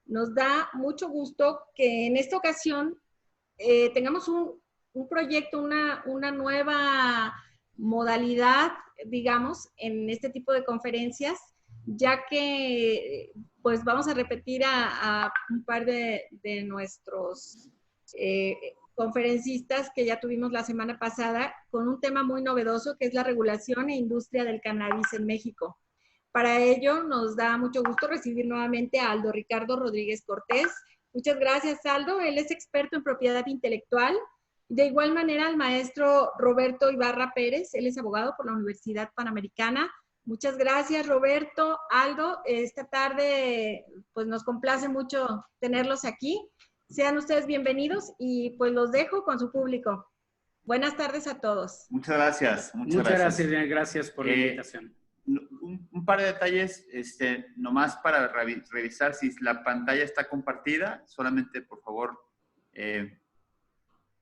Nos da mucho gusto que en esta ocasión tengamos un proyecto, una nueva modalidad, digamos, en este tipo de conferencias, ya que pues vamos a repetir a un par de nuestros conferencistas que ya tuvimos la semana pasada con un tema muy novedoso que es la regulación e industria del cannabis en México. Para ello nos da mucho gusto recibir nuevamente a Aldo Ricardo Rodríguez Cortés. Muchas gracias, Aldo. Él es experto en propiedad intelectual. De igual manera, al maestro Roberto Ibarra Pérez. Él es abogado por la Universidad Panamericana. Muchas gracias, Roberto. Aldo, esta tarde pues nos complace mucho tenerlos aquí. Sean ustedes bienvenidos y pues los dejo con su público. Buenas tardes a todos. Muchas gracias. Muchas gracias, gracias por la invitación. Un par de detalles, nomás para revisar si la pantalla está compartida. Solamente, por favor,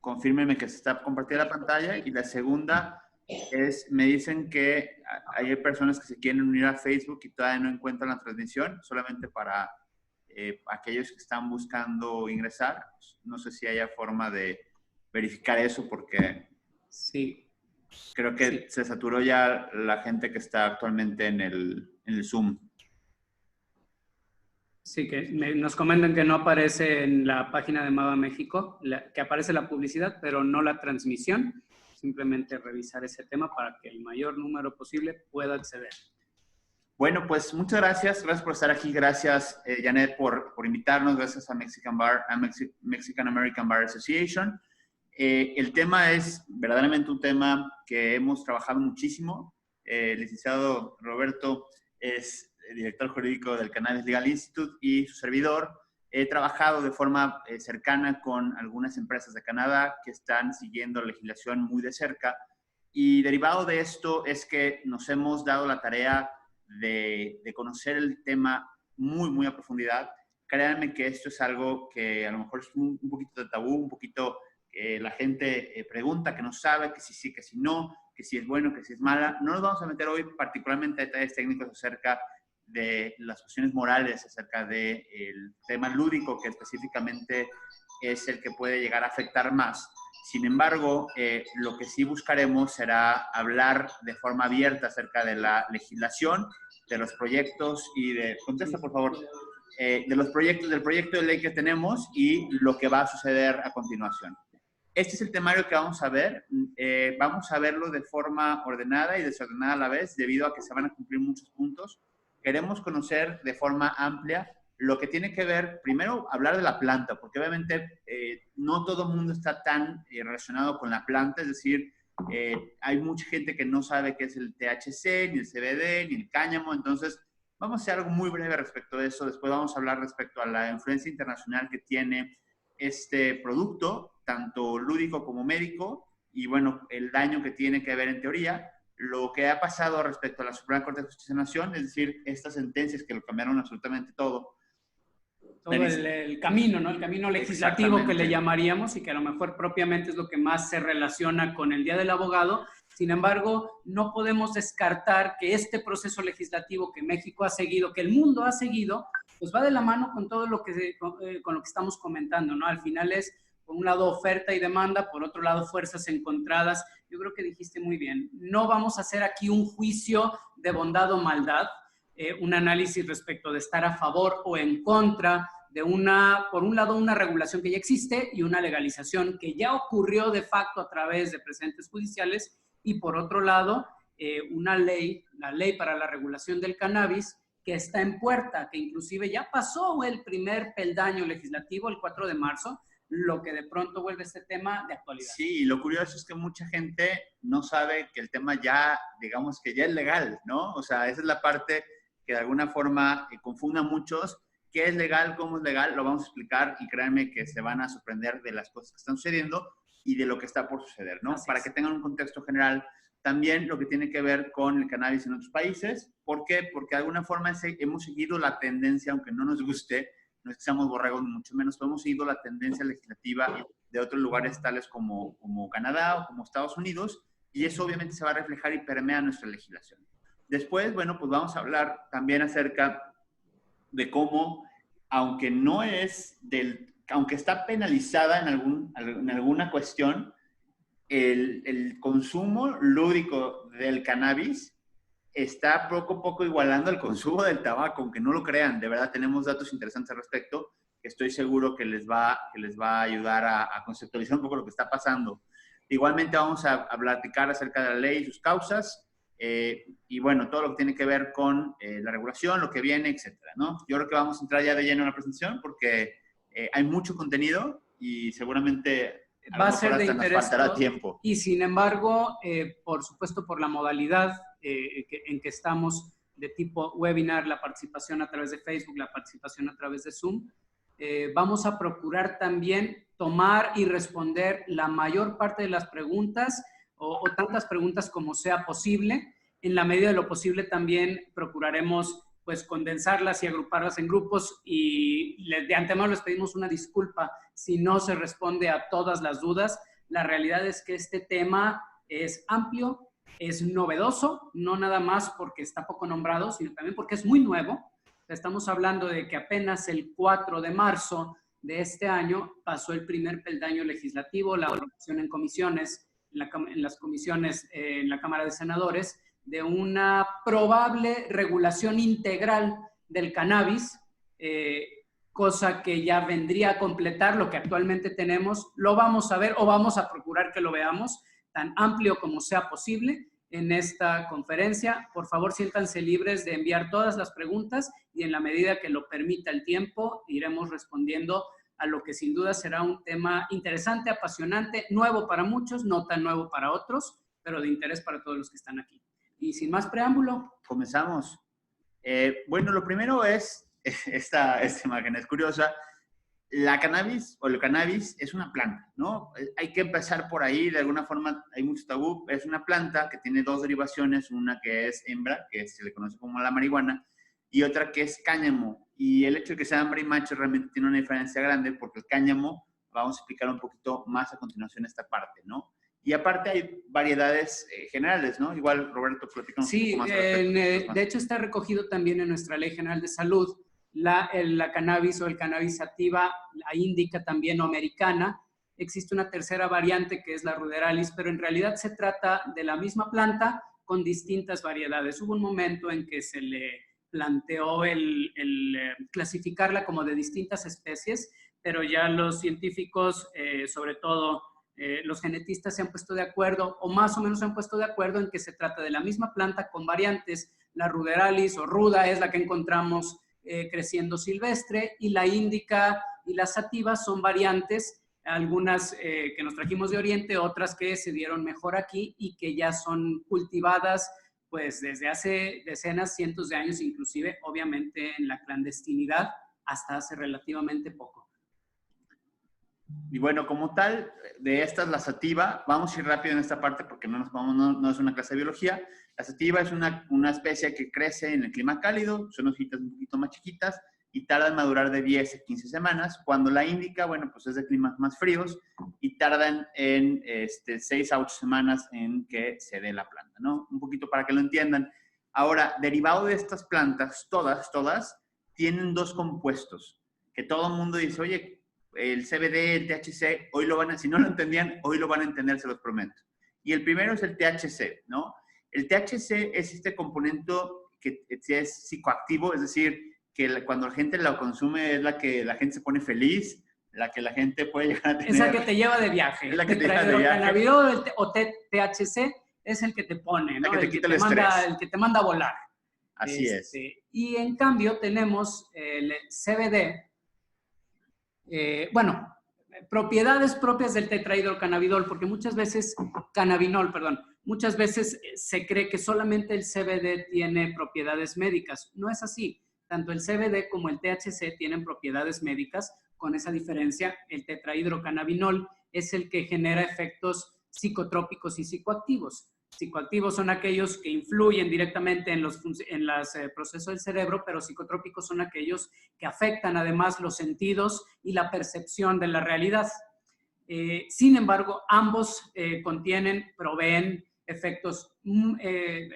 confírmenme que se está compartida la pantalla. Y la segunda es, me dicen que hay personas que se quieren unir a Facebook y todavía no encuentran la transmisión. Solamente para aquellos que están buscando ingresar. No sé si haya forma de verificar eso porque... Sí. Creo que se saturó ya la gente que está actualmente en el Zoom. Sí, que nos comentan que no aparece en la página de Mava México, que aparece la publicidad, pero no la transmisión. Simplemente revisar ese tema para que el mayor número posible pueda acceder. Bueno, pues muchas gracias. Gracias por estar aquí. Gracias, Janet, por invitarnos. Gracias a Mexican American Bar Association. El tema es verdaderamente un tema que hemos trabajado muchísimo. El licenciado Roberto es el director jurídico del Cannabis Legal Institute y su servidor. He trabajado de forma cercana con algunas empresas de Canadá que están siguiendo la legislación muy de cerca. Y derivado de esto es que nos hemos dado la tarea de conocer el tema muy a profundidad. Créanme que esto es algo que a lo mejor es un poquito de tabú, un poquito... la gente pregunta, que no sabe, que si sí, que si no, que si es bueno, que si es mala. No nos vamos a meter hoy particularmente a detalles técnicos acerca de las cuestiones morales, acerca del tema lúdico, que específicamente es el que puede llegar a afectar más. Sin embargo, lo que sí buscaremos será hablar de forma abierta acerca de la legislación, de los proyectos y de... Contesta, por favor. De los proyectos, del proyecto de ley que tenemos y lo que va a suceder a continuación. Este es el temario que vamos a ver. Vamos a verlo de forma ordenada y desordenada a la vez, debido a que se van a cumplir muchos puntos. Queremos conocer de forma amplia lo que tiene que ver, primero, hablar de la planta, porque obviamente no todo el mundo está tan relacionado con la planta, es decir, hay mucha gente que no sabe qué es el THC, ni el CBD, ni el cáñamo, entonces vamos a hacer algo muy breve respecto a eso. Después vamos a hablar respecto a la influencia internacional que tiene este producto, tanto lúdico como médico, y bueno, el daño que tiene que ver en teoría, lo que ha pasado respecto a la Suprema Corte de Justicia de la Nación, es decir, estas sentencias que lo cambiaron absolutamente todo. Todo el camino, ¿no? El camino legislativo que le llamaríamos y que a lo mejor propiamente es lo que más se relaciona con el Día del Abogado. Sin embargo, no podemos descartar que este proceso legislativo que México ha seguido, que el mundo ha seguido, pues va de la mano con todo lo que, con lo que estamos comentando, ¿no? Al final es, por un lado, oferta y demanda, por otro lado, fuerzas encontradas. Yo creo que dijiste muy bien. No vamos a hacer aquí un juicio de bondad o maldad, un análisis respecto de estar a favor o en contra de por un lado, una regulación que ya existe y una legalización que ya ocurrió de facto a través de precedentes judiciales, y por otro lado, una ley, la ley para la regulación del cannabis, que está en puerta, que inclusive ya pasó el primer peldaño legislativo el 4 de marzo, lo que de pronto vuelve este tema de actualidad. Sí, lo curioso es que mucha gente no sabe que el tema ya, digamos que ya es legal, ¿no? O sea, esa es la parte que de alguna forma confunde a muchos. ¿Qué es legal? ¿Cómo es legal? Lo vamos a explicar y créanme que se van a sorprender de las cosas que están sucediendo y de lo que está por suceder, ¿no? Para que tengan un contexto general. También lo que tiene que ver con el cannabis en otros países. ¿Por qué? Porque de alguna forma hemos seguido la tendencia, aunque no nos guste, no es que seamos borregos, ni mucho menos, pero hemos seguido la tendencia legislativa de otros lugares tales como Canadá o como Estados Unidos, y eso obviamente se va a reflejar y permea nuestra legislación. Después, bueno, pues vamos a hablar también acerca de cómo aunque no es aunque está penalizada en alguna cuestión, el consumo lúdico del cannabis está poco a poco igualando el consumo del tabaco, aunque no lo crean. De verdad tenemos datos interesantes al respecto, que estoy seguro que les va a ayudar a conceptualizar un poco lo que está pasando. Igualmente vamos a platicar acerca de la ley y sus causas, y bueno, todo lo que tiene que ver con la regulación, lo que viene, etcétera, ¿no? Yo creo que vamos a entrar ya de lleno en la presentación porque hay mucho contenido y seguramente va a ser de interés. Nos faltará tiempo. Y sin embargo, por supuesto, por la modalidad en que estamos de tipo webinar, la participación a través de Facebook, la participación a través de Zoom, vamos a procurar también tomar y responder la mayor parte de las preguntas o tantas preguntas como sea posible. En la medida de lo posible también procuraremos pues condensarlas y agruparlas en grupos, y de antemano les pedimos una disculpa si no se responde a todas las dudas. La realidad es que este tema es amplio, es novedoso, no nada más porque está poco nombrado, sino también porque es muy nuevo. Estamos hablando de que apenas el 4 de marzo de este año pasó el primer peldaño legislativo, la aprobación en comisiones, en las comisiones en la Cámara de Senadores, de una probable regulación integral del cannabis, cosa que ya vendría a completar lo que actualmente tenemos. Lo vamos a ver, o vamos a procurar que lo veamos tan amplio como sea posible en esta conferencia. Por favor, siéntanse libres de enviar todas las preguntas y en la medida que lo permita el tiempo, iremos respondiendo a lo que sin duda será un tema interesante, apasionante, nuevo para muchos, no tan nuevo para otros, pero de interés para todos los que están aquí. Y sin más preámbulo, comenzamos. Bueno, lo primero es, esta imagen es curiosa. La cannabis o el cannabis es una planta, ¿no? Hay que empezar por ahí, de alguna forma hay mucho tabú. Es una planta que tiene dos derivaciones, una que es hembra, que se le conoce como la marihuana, y otra que es cáñamo. Y el hecho de que sea hembra y macho realmente tiene una diferencia grande, porque el cáñamo, vamos a explicar un poquito más a continuación esta parte, ¿no? Y aparte hay variedades generales, ¿no? Igual, Roberto, platícanos un poco más. Sí, de hecho está recogido también en nuestra Ley General de Salud la cannabis o el cannabis sativa, la índica también o americana. Existe una tercera variante que es la ruderalis, pero en realidad se trata de la misma planta con distintas variedades. Hubo un momento en que se le planteó el clasificarla como de distintas especies, pero ya los científicos, sobre todo los genetistas, se han puesto de acuerdo, o más o menos se han puesto de acuerdo en que se trata de la misma planta con variantes. La ruderalis o ruda es la que encontramos creciendo silvestre, y la índica y la sativa son variantes, algunas que nos trajimos de Oriente, otras que se dieron mejor aquí y que ya son cultivadas pues desde hace decenas, cientos de años, inclusive obviamente en la clandestinidad hasta hace relativamente poco. Y bueno, como tal, de estas, la sativa, vamos a ir rápido en esta parte porque no es una clase de biología. La sativa es una especie que crece en el clima cálido, son hojitas un poquito más chiquitas y tarda en madurar de 10 a 15 semanas. Cuando la índica, bueno, pues es de climas más fríos y tardan en 6 a 8 semanas en que se dé la planta, ¿no? Un poquito para que lo entiendan. Ahora, derivado de estas plantas, todas tienen dos compuestos que todo el mundo dice, oye, el CBD, el THC, hoy lo van a, si no lo entendían, hoy lo van a entender, se los prometo. Y el primero es el THC, ¿no? El THC es este componente que es psicoactivo, es decir, que cuando la gente lo consume es la que la gente se pone feliz, la que la gente puede llegar a tener. Es la que te lleva de viaje. Es la que te lleva de viaje. El cannabinoide o THC es el que te pone, ¿no? La que te quita el estrés. El que te manda a volar. Así es. Y en cambio tenemos el CBD. Bueno, propiedades propias del tetrahidrocannabinol, porque muchas veces, muchas veces se cree que solamente el CBD tiene propiedades médicas. No es así. Tanto el CBD como el THC tienen propiedades médicas, con esa diferencia. El tetrahidrocannabinol es el que genera efectos psicotrópicos y psicoactivos. Psicoactivos son aquellos que influyen directamente en los procesos del cerebro, pero psicotrópicos son aquellos que afectan además los sentidos y la percepción de la realidad. Sin embargo, ambos proveen efectos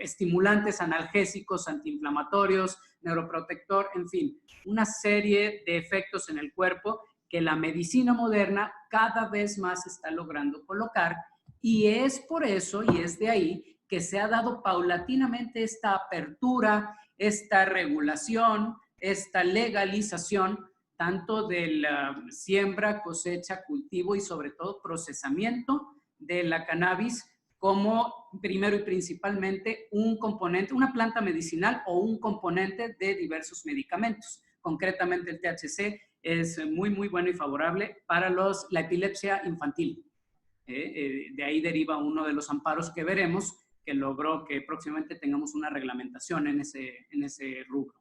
estimulantes, analgésicos, antiinflamatorios, neuroprotector, en fin, una serie de efectos en el cuerpo que la medicina moderna cada vez más está logrando colocar, y es por eso, y es de ahí, que se ha dado paulatinamente esta apertura, esta regulación, esta legalización, tanto de la siembra, cosecha, cultivo y sobre todo procesamiento de la cannabis como primero y principalmente un componente, una planta medicinal o un componente de diversos medicamentos. Concretamente el THC es muy, muy bueno y favorable para la epilepsia infantil. De ahí deriva uno de los amparos que veremos, que logró que próximamente tengamos una reglamentación en ese rubro.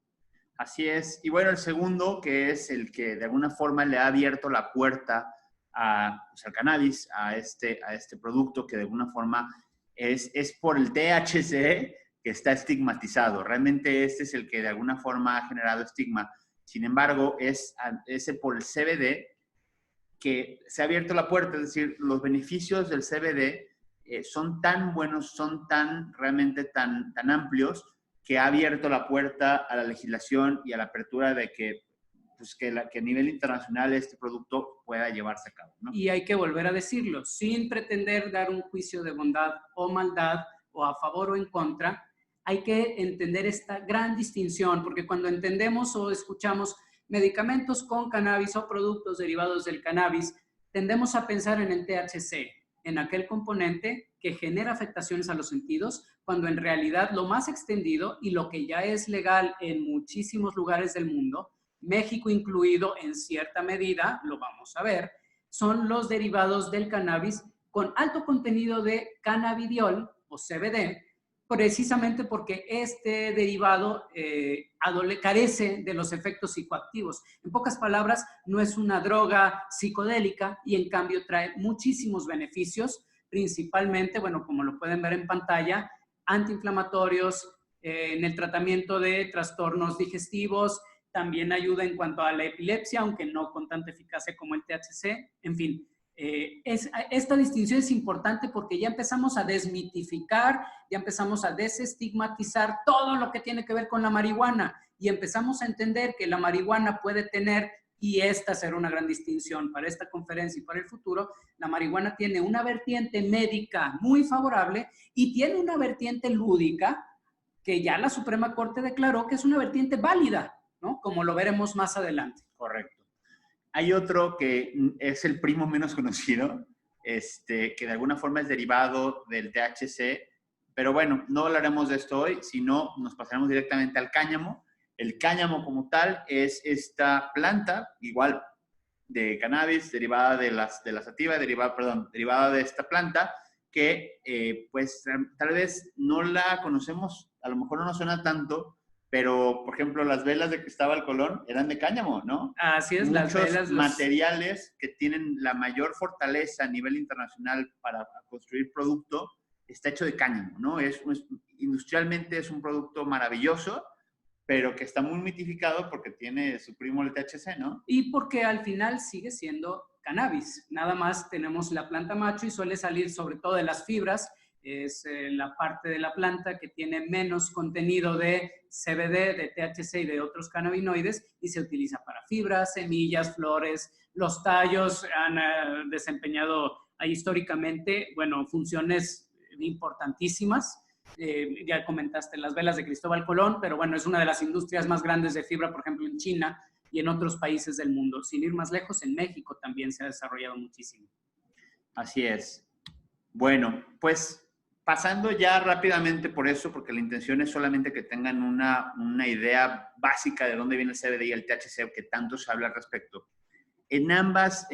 Así es. Y bueno, el segundo, que es el que de alguna forma le ha abierto la puerta al cannabis, a este producto que de alguna forma es por el THC que está estigmatizado. Realmente este es el que de alguna forma ha generado estigma. Sin embargo, es ese por el CBD que se ha abierto la puerta, es decir, los beneficios del CBD son tan buenos, son realmente tan amplios, que ha abierto la puerta a la legislación y a la apertura de que a nivel internacional este producto pueda llevarse a cabo, ¿no? Y hay que volver a decirlo, sin pretender dar un juicio de bondad o maldad, o a favor o en contra, hay que entender esta gran distinción, porque cuando entendemos o escuchamos medicamentos con cannabis o productos derivados del cannabis, tendemos a pensar en el THC, en aquel componente que genera afectaciones a los sentidos, cuando en realidad lo más extendido y lo que ya es legal en muchísimos lugares del mundo, México incluido en cierta medida, lo vamos a ver, son los derivados del cannabis con alto contenido de cannabidiol o CBD, precisamente porque este derivado carece de los efectos psicoactivos. En pocas palabras, no es una droga psicodélica y en cambio trae muchísimos beneficios, principalmente, bueno, como lo pueden ver en pantalla, antiinflamatorios, en el tratamiento de trastornos digestivos, también ayuda en cuanto a la epilepsia, aunque no con tanta eficacia como el THC, en fin. Esta distinción es importante porque ya empezamos a desmitificar, ya empezamos a desestigmatizar todo lo que tiene que ver con la marihuana y empezamos a entender que la marihuana puede tener, y esta será una gran distinción para esta conferencia y para el futuro, la marihuana tiene una vertiente médica muy favorable y tiene una vertiente lúdica que ya la Suprema Corte declaró que es una vertiente válida, ¿no? Como lo veremos más adelante. Correcto. Hay otro que es el primo menos conocido, que de alguna forma es derivado del THC, pero bueno, no hablaremos de esto hoy, sino nos pasaremos directamente al cáñamo. El cáñamo como tal es esta planta, igual de cannabis, derivada de la sativa, derivada de esta planta, que pues tal vez no la conocemos, a lo mejor no nos suena tanto, pero, por ejemplo, las velas de Cristóbal Colón eran de cáñamo, ¿no? Así es, muchos las velas. materiales que tienen la mayor fortaleza a nivel internacional para construir producto, está hecho de cáñamo, ¿no? Industrialmente es un producto maravilloso, pero que está muy mitificado porque tiene su primo el THC, ¿no? Y porque al final sigue siendo cannabis. Nada más tenemos la planta macho y suele salir sobre todo de las fibras. Es la parte de la planta que tiene menos contenido de CBD, de THC y de otros cannabinoides y se utiliza para fibras, semillas, flores. Los tallos han desempeñado históricamente, bueno, funciones importantísimas. Ya comentaste las velas de Cristóbal Colón, pero bueno, es una de las industrias más grandes de fibra, por ejemplo, en China y en otros países del mundo. Sin ir más lejos, en México también se ha desarrollado muchísimo. Así es. Bueno, pues pasando ya rápidamente por eso, porque la intención es solamente que tengan una idea básica de dónde viene el CBD y el THC, que tanto se habla al respecto. En ambas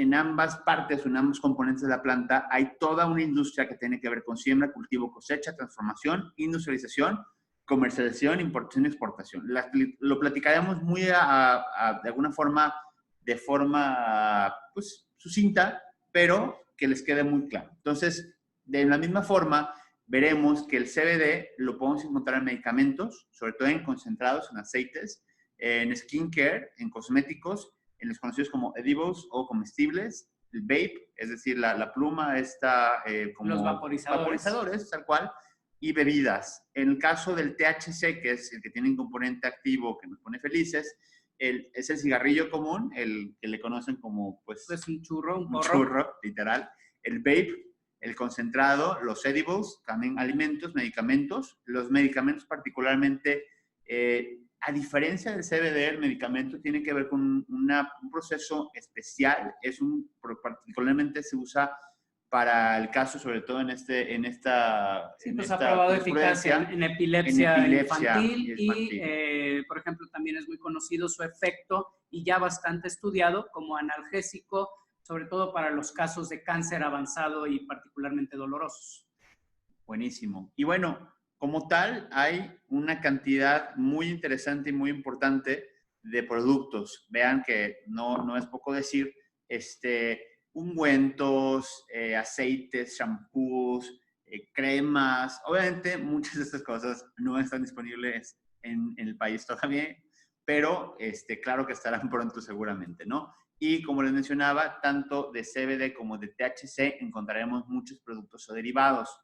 partes, en ambos componentes de la planta, hay toda una industria que tiene que ver con siembra, cultivo, cosecha, transformación, industrialización, comercialización, importación y exportación. Lo platicaremos muy de alguna forma, pues, sucinta, pero que les quede muy claro. Entonces, de la misma forma, veremos que el CBD lo podemos encontrar en medicamentos, sobre todo en concentrados, en aceites, en skincare, en cosméticos, en los conocidos como edibles o comestibles, el vape, es decir, la pluma, como los vaporizadores, tal cual, y bebidas. En el caso del THC, que es el que tiene un componente activo que nos pone felices, es el cigarrillo común, el que le conocen como, pues un churro, un churro, literal. El vape, el concentrado, los edibles, también alimentos, medicamentos. Los medicamentos particularmente, a diferencia del CBD, el medicamento tiene que ver con un proceso especial. Particularmente se usa para el caso, sobre todo en esta... Sí, pues ha probado eficacia en epilepsia infantil y, por ejemplo, también es muy conocido su efecto y ya bastante estudiado como analgésico, sobre todo para los casos de cáncer avanzado y particularmente dolorosos. Buenísimo. Y bueno, como tal, hay una cantidad muy interesante y muy importante de productos. Vean que no es poco decir, ungüentos, aceites, shampoos, cremas. Obviamente, muchas de estas cosas no están disponibles en el país todavía, pero claro que estarán pronto seguramente, ¿no? Y como les mencionaba, tanto de CBD como de THC encontraremos muchos productos o derivados.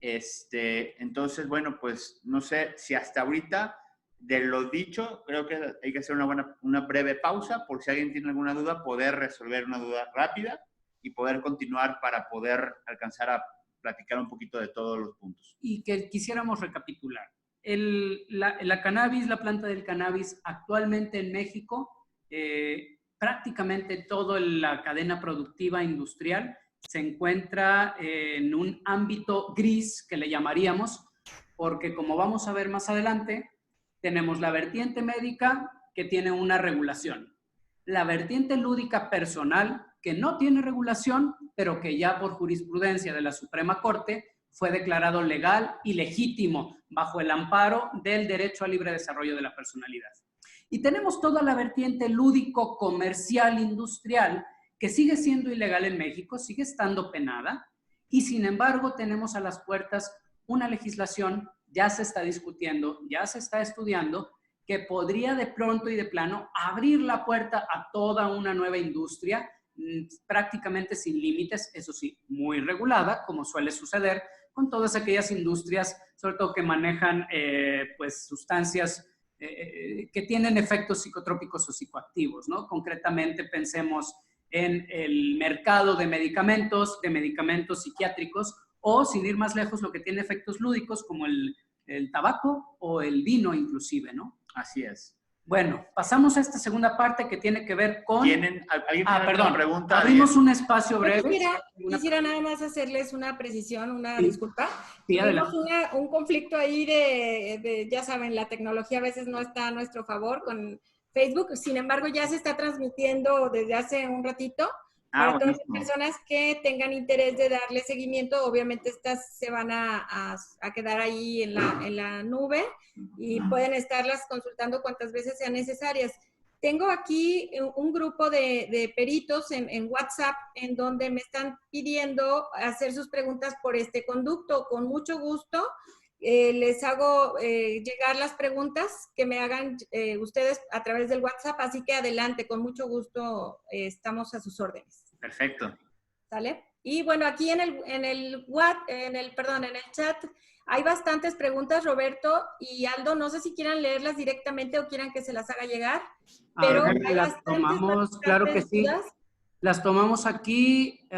Entonces, bueno, pues no sé si hasta ahorita, de lo dicho, creo que hay que hacer una breve pausa por si alguien tiene alguna duda, poder resolver una duda rápida y poder continuar para poder alcanzar a platicar un poquito de todos los puntos. Y que quisiéramos recapitular. La cannabis, la planta del cannabis, actualmente en México, prácticamente toda la cadena productiva industrial se encuentra en un ámbito gris, que le llamaríamos, porque como vamos a ver más adelante, tenemos la vertiente médica que tiene una regulación, la vertiente lúdica personal que no tiene regulación, pero que ya por jurisprudencia de la Suprema Corte fue declarado legal y legítimo bajo el amparo del derecho al libre desarrollo de la personalidad. Y tenemos toda la vertiente lúdico, comercial, industrial, que sigue siendo ilegal en México, sigue estando penada, y sin embargo tenemos a las puertas una legislación, ya se está discutiendo, ya se está estudiando, que podría de pronto y de plano abrir la puerta a toda una nueva industria, prácticamente sin límites, eso sí, muy regulada, como suele suceder con todas aquellas industrias, sobre todo que manejan pues sustancias que tienen efectos psicotrópicos o psicoactivos, ¿no? Concretamente pensemos en el mercado de medicamentos psiquiátricos, o sin ir más lejos, lo que tiene efectos lúdicos como el tabaco o el vino inclusive, ¿no? Así es. Bueno, pasamos a esta segunda parte que tiene que ver con... ¿Alguien tiene una pregunta? Abrimos un espacio breve. Quisiera nada más hacerles una precisión, una disculpa. Sí, tuvimos un conflicto ahí ya saben, la tecnología a veces no está a nuestro favor con Facebook. Sin embargo, ya se está transmitiendo desde hace un ratito. Para todas las personas que tengan interés de darle seguimiento, obviamente estas se van a quedar ahí en la nube y pueden estarlas consultando cuantas veces sean necesarias. Tengo aquí un grupo de peritos en WhatsApp en donde me están pidiendo hacer sus preguntas por este conducto. Con mucho gusto les hago llegar las preguntas que me hagan ustedes a través del WhatsApp, así que adelante, con mucho gusto estamos a sus órdenes. Perfecto. ¿Sale? Y bueno, aquí en el chat hay bastantes preguntas, Roberto y Aldo. No sé si quieran leerlas directamente o quieran que se las haga llegar. Pero hay las tomamos, claro que sí. Dudas. Las tomamos aquí.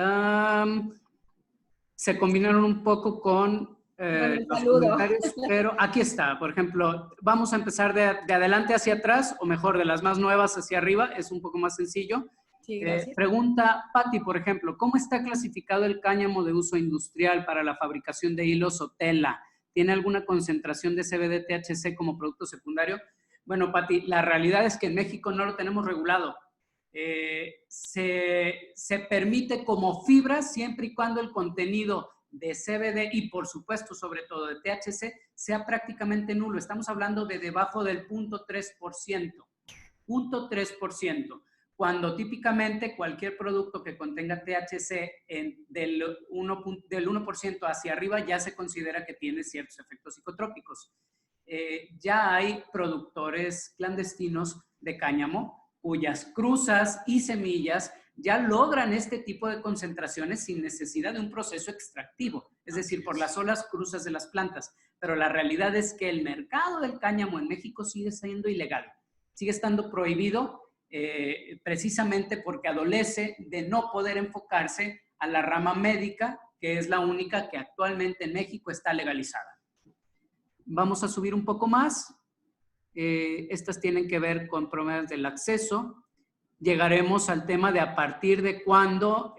Se combinaron un poco con los comentarios, pero aquí está. Por ejemplo, vamos a empezar de adelante hacia atrás, o mejor, de las más nuevas hacia arriba. Es un poco más sencillo. Sí, pregunta Patti, por ejemplo, ¿cómo está clasificado el cáñamo de uso industrial para la fabricación de hilos o tela? ¿Tiene alguna concentración de CBD, THC como producto secundario? Bueno, Patti, la realidad es que en México no lo tenemos regulado. Se permite como fibra siempre y cuando el contenido de CBD y por supuesto sobre todo de THC sea prácticamente nulo. Estamos hablando de debajo del 0.3%. 0.3%. Cuando típicamente cualquier producto que contenga THC del 1% hacia arriba ya se considera que tiene ciertos efectos psicotrópicos. Ya hay productores clandestinos de cáñamo cuyas cruzas y semillas ya logran este tipo de concentraciones sin necesidad de un proceso extractivo, es decir, por las solas cruzas de las plantas. Pero la realidad es que el mercado del cáñamo en México sigue siendo ilegal, sigue estando prohibido precisamente porque adolece de no poder enfocarse a la rama médica, que es la única que actualmente en México está legalizada. Vamos a subir un poco más. Estas tienen que ver con problemas del acceso. Llegaremos al tema de a partir de cuándo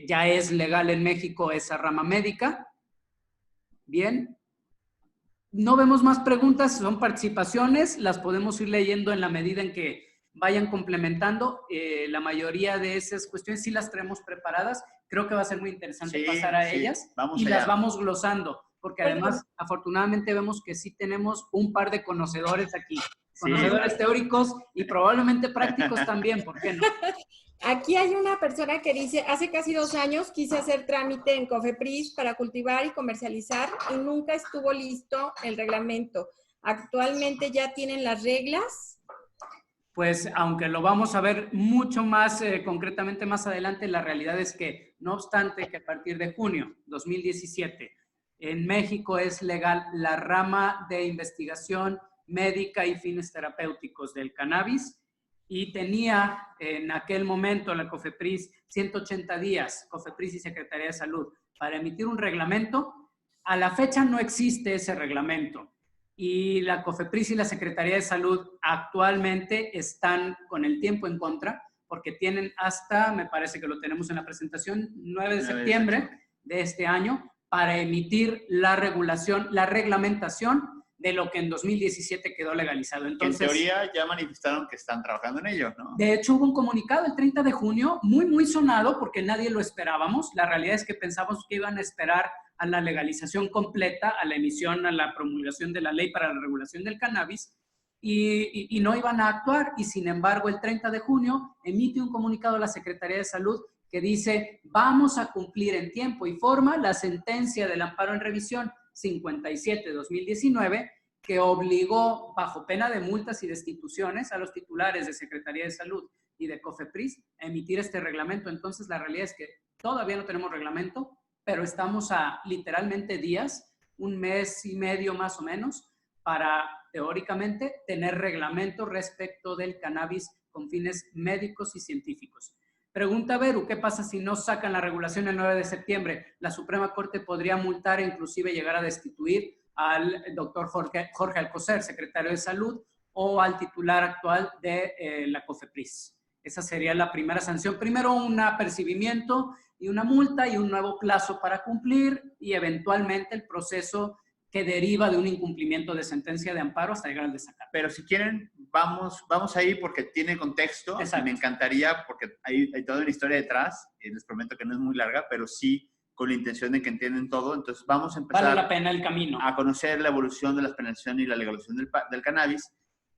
ya es legal en México esa rama médica. Bien. No vemos más preguntas, son participaciones, las podemos ir leyendo en la medida en que vayan complementando. La mayoría de esas cuestiones sí las traemos preparadas. Creo que va a ser muy interesante pasar a ellas y las vamos glosando, porque además, afortunadamente, vemos que sí tenemos un par de conocedores aquí. Conocedores teóricos y probablemente prácticos también, ¿por qué no? Aquí hay una persona que dice, hace casi 2 años quise hacer trámite en COFEPRIS para cultivar y comercializar y nunca estuvo listo el reglamento. ¿Actualmente ya tienen las reglas? Pues aunque lo vamos a ver mucho más concretamente más adelante, la realidad es que, no obstante que a partir de junio 2017 en México es legal la rama de investigación médica y fines terapéuticos del cannabis, y tenía en aquel momento la COFEPRIS 180 días, COFEPRIS y Secretaría de Salud, para emitir un reglamento. A la fecha no existe ese reglamento y la COFEPRIS y la Secretaría de Salud actualmente están con el tiempo en contra porque tienen hasta, me parece que lo tenemos en la presentación, 9 de septiembre de este año para emitir la regulación, la reglamentación de lo que en 2017 quedó legalizado. Entonces, en teoría ya manifestaron que están trabajando en ello, ¿no? De hecho, hubo un comunicado el 30 de junio, muy sonado, porque nadie lo esperábamos. La realidad es que pensamos que iban a esperar a la legalización completa, a la emisión, a la promulgación de la ley para la regulación del cannabis, y no iban a actuar. Y sin embargo, el 30 de junio emite un comunicado a la Secretaría de Salud que dice, vamos a cumplir en tiempo y forma la sentencia del amparo en revisión 57-2019, que obligó, bajo pena de multas y destituciones, a los titulares de Secretaría de Salud y de COFEPRIS a emitir este reglamento. Entonces, la realidad es que todavía no tenemos reglamento, pero estamos a literalmente días, 1 mes y medio más o menos, para, teóricamente, tener reglamento respecto del cannabis con fines médicos y científicos. Pregunta Veru, ¿qué pasa si no sacan la regulación el 9 de septiembre? La Suprema Corte podría multar e inclusive llegar a destituir al doctor Jorge Alcocer, secretario de Salud, o al titular actual de la COFEPRIS. Esa sería la primera sanción. Primero un apercibimiento y una multa y un nuevo plazo para cumplir y eventualmente el proceso que deriva de un incumplimiento de sentencia de amparo hasta llegar al desacato. Pero si quieren, vamos ahí porque tiene contexto. Exacto. Me encantaría porque hay toda una historia detrás. Les prometo que no es muy larga, pero sí con la intención de que entiendan todo. Entonces vamos a empezar vale la pena el camino a conocer la evolución de la penalización y la legalización del cannabis.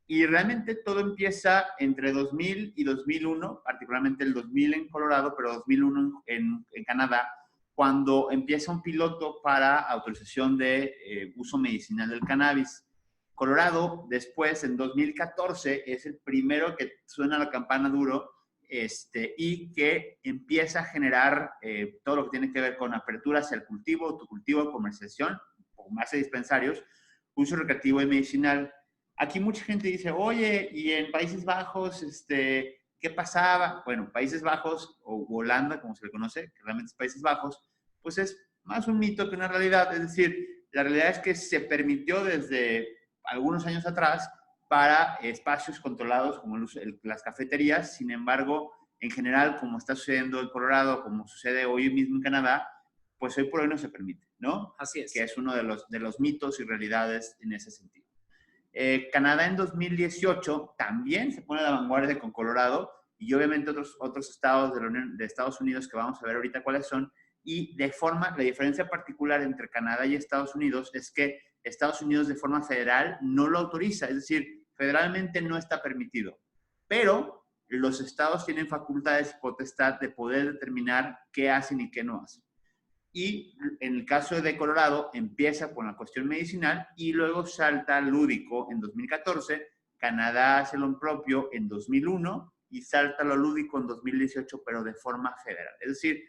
Y realmente todo empieza entre 2000 y 2001, particularmente el 2000 en Colorado, pero 2001 en Canadá, cuando empieza un piloto para autorización de uso medicinal del cannabis. Colorado, después, en 2014, es el primero que suena la campana duro y que empieza a generar todo lo que tiene que ver con apertura hacia el cultivo, autocultivo, comercialización, o más de dispensarios, uso recreativo y medicinal. Aquí mucha gente dice, oye, ¿y en Países Bajos qué pasaba? Bueno, Países Bajos, o Holanda, como se le conoce, que realmente es Países Bajos, pues es más un mito que una realidad. Es decir, la realidad es que se permitió desde algunos años atrás para espacios controlados como las cafeterías. Sin embargo, en general, como está sucediendo en Colorado, como sucede hoy mismo en Canadá, pues hoy por hoy no se permite, ¿no? Así es. Que es uno de los mitos y realidades en ese sentido. Canadá en 2018 también se pone a la vanguardia con Colorado y obviamente otros estados de Estados Unidos que vamos a ver ahorita cuáles son. Y la diferencia particular entre Canadá y Estados Unidos es que Estados Unidos de forma federal no lo autoriza, es decir, federalmente no está permitido, pero los estados tienen facultades y potestad de poder determinar qué hacen y qué no hacen. Y en el caso de Colorado empieza con la cuestión medicinal y luego salta lúdico en 2014, Canadá hace lo propio en 2001 y salta lo lúdico en 2018, pero de forma federal. Es decir,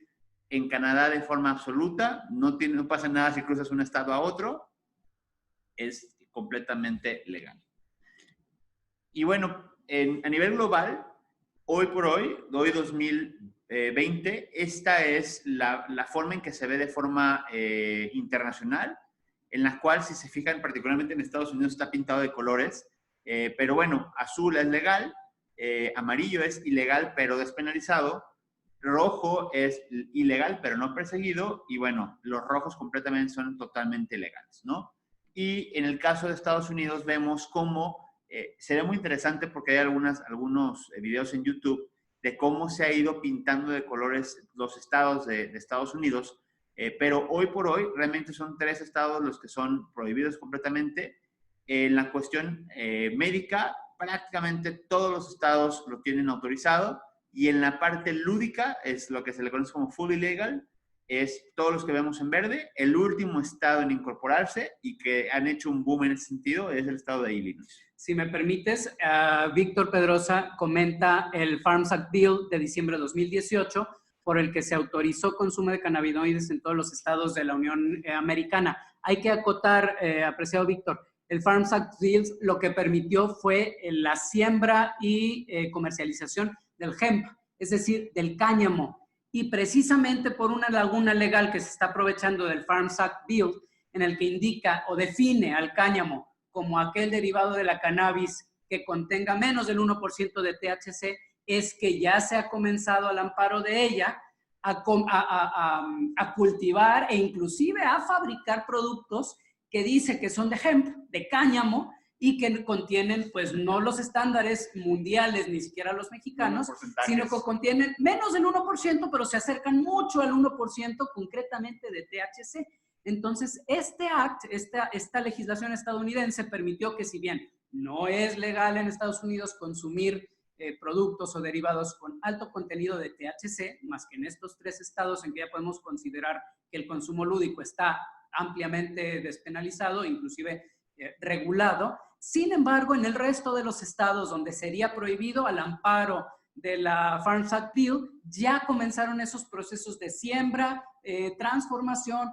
en Canadá de forma absoluta, no pasa nada si cruzas un estado a otro, es completamente legal. Y bueno, a nivel global, hoy por hoy 2020, esta es la forma en que se ve de forma internacional, en la cual, si se fijan, particularmente en Estados Unidos está pintado de colores, pero bueno, azul es legal, amarillo es ilegal pero despenalizado, rojo es ilegal pero no perseguido, y bueno, los rojos completamente son totalmente legales, ¿no? Y en el caso de Estados Unidos vemos cómo sería muy interesante, porque hay algunos videos en YouTube de cómo se ha ido pintando de colores los estados de Estados Unidos, pero hoy por hoy realmente son 3 estados los que son prohibidos completamente. En la cuestión médica, prácticamente todos los estados lo tienen autorizado, y en la parte lúdica, es lo que se le conoce como fully legal, es todos los que vemos en verde. El último estado en incorporarse y que han hecho un boom en ese sentido es el estado de Illinois. Si me permites, Víctor Pedrosa comenta el Farms Act Bill de diciembre de 2018, por el que se autorizó consumo de cannabinoides en todos los estados de la Unión Americana. Hay que acotar, apreciado Víctor, el Farms Act Bill lo que permitió fue la siembra y comercialización del hemp, es decir, del cáñamo. Y precisamente por una laguna legal que se está aprovechando del Farms Act Bill, en el que indica o define al cáñamo como aquel derivado de la cannabis que contenga menos del 1% de THC, es que ya se ha comenzado al amparo de ella a cultivar e inclusive a fabricar productos que dice que son de hemp, de cáñamo, y que contienen, pues, no los estándares mundiales, ni siquiera los mexicanos, sino que contienen menos del 1%, pero se acercan mucho al 1% concretamente de THC. Entonces, este act, esta legislación estadounidense permitió que, si bien no es legal en Estados Unidos consumir productos o derivados con alto contenido de THC, más que en estos 3 estados en que ya podemos considerar que el consumo lúdico está ampliamente despenalizado, inclusive regulado. Sin embargo, en el resto de los estados donde sería prohibido, al amparo de la Farms Act Bill, ya comenzaron esos procesos de siembra, transformación,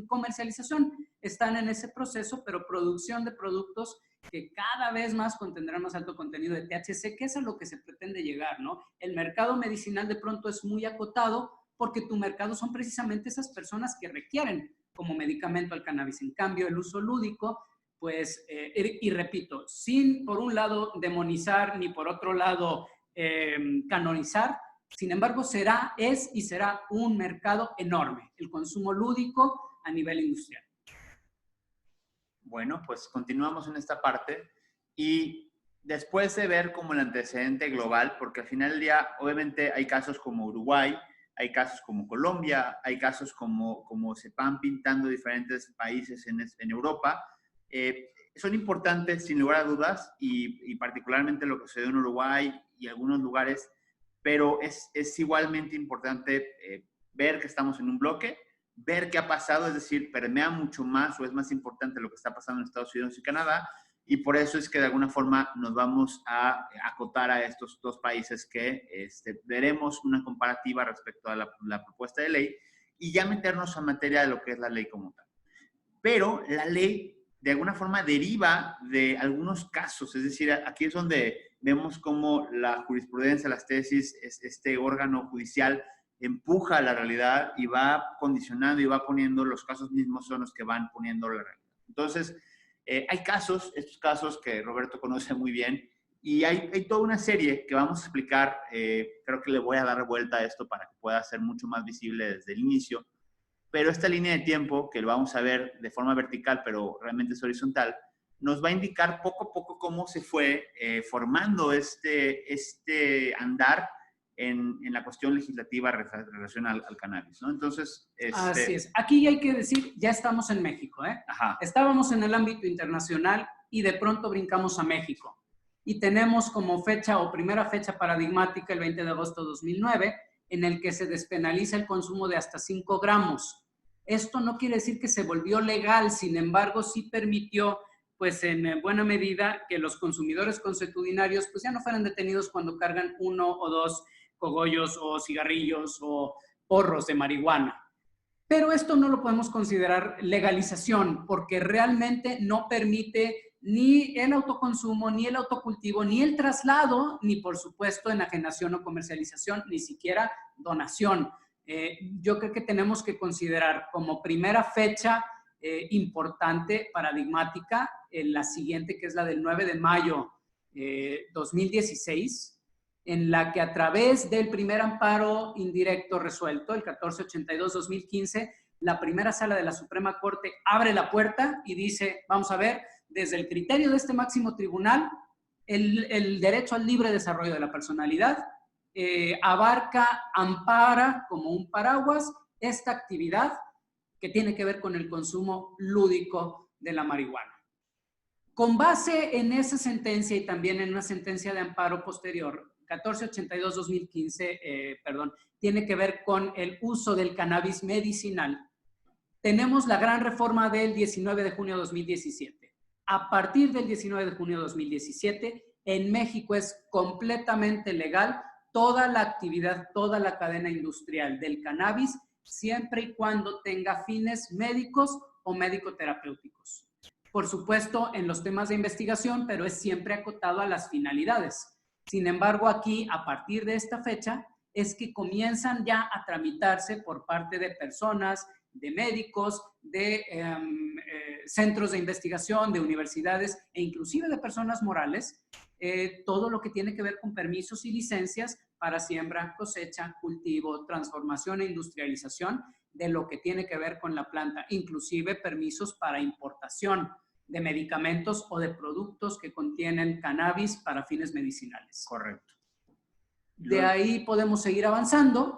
comercialización. Están en ese proceso, pero producción de productos que cada vez más contendrán más alto contenido de THC, que es a lo que se pretende llegar, ¿no? El mercado medicinal de pronto es muy acotado porque tu mercado son precisamente esas personas que requieren como medicamento al cannabis. En cambio, el uso lúdico, pues, y repito, sin por un lado demonizar ni por otro lado canonizar, sin embargo es y será un mercado enorme, el consumo lúdico a nivel industrial. Bueno, pues continuamos en esta parte, y después de ver como el antecedente global, porque al final del día obviamente hay casos como Uruguay, hay casos como Colombia, hay casos como se van pintando diferentes países en Europa. Son importantes sin lugar a dudas, y particularmente lo que sucedió en Uruguay y algunos lugares, pero es igualmente importante ver que estamos en un bloque, ver qué ha pasado, es decir, permea mucho más o es más importante lo que está pasando en Estados Unidos y Canadá, y por eso es que de alguna forma nos vamos a acotar a estos 2 países que veremos una comparativa respecto a la propuesta de ley, y ya meternos a materia de lo que es la ley como tal. Pero la ley de alguna forma deriva de algunos casos, es decir, aquí es donde vemos cómo la jurisprudencia, las tesis, este órgano judicial empuja a la realidad y va condicionando y va poniendo, los casos mismos son los que van poniendo la realidad. Entonces, hay casos, estos casos que Roberto conoce muy bien, y hay toda una serie que vamos a explicar. Creo que le voy a dar vuelta a esto para que pueda ser mucho más visible desde el inicio, pero esta línea de tiempo, que lo vamos a ver de forma vertical, pero realmente es horizontal, nos va a indicar poco a poco cómo se fue formando este andar en la cuestión legislativa relacionada al cannabis, ¿no? Entonces, así es. Aquí hay que decir, ya estamos en México, ¿eh? Ajá. Estábamos en el ámbito internacional y de pronto brincamos a México. Y tenemos como fecha o primera fecha paradigmática el 20 de agosto de 2009, en el que se despenaliza el consumo de hasta 5 gramos. Esto no quiere decir que se volvió legal, sin embargo, sí permitió pues en buena medida que los consumidores consuetudinarios pues ya no fueran detenidos cuando cargan 1 o 2 cogollos o cigarrillos o porros de marihuana. Pero esto no lo podemos considerar legalización porque realmente no permite ni el autoconsumo, ni el autocultivo, ni el traslado, ni por supuesto enajenación o comercialización, ni siquiera donación. Yo creo que tenemos que considerar como primera fecha importante, paradigmática, la siguiente, que es la del 9 de mayo 2016, en la que a través del primer amparo indirecto resuelto, el 1482-2015, la primera sala de la Suprema Corte abre la puerta y dice, vamos a ver, desde el criterio de este máximo tribunal, el derecho al libre desarrollo de la personalidad abarca, ampara como un paraguas esta actividad que tiene que ver con el consumo lúdico de la marihuana. Con base en esa sentencia y también en una sentencia de amparo posterior, 1482-2015, tiene que ver con el uso del cannabis medicinal. Tenemos la gran reforma del 19 de junio de 2017. A partir del 19 de junio de 2017, en México es completamente legal toda la actividad, toda la cadena industrial del cannabis, siempre y cuando tenga fines médicos o médico-terapéuticos. Por supuesto, en los temas de investigación, pero es siempre acotado a las finalidades. Sin embargo, aquí, a partir de esta fecha, es que comienzan ya a tramitarse por parte de personas, de médicos, de centros de investigación, de universidades e inclusive de personas morales, todo lo que tiene que ver con permisos y licencias para siembra, cosecha, cultivo, transformación e industrialización de lo que tiene que ver con la planta, inclusive permisos para importación de medicamentos o de productos que contienen cannabis para fines medicinales. Correcto. De ahí podemos seguir avanzando.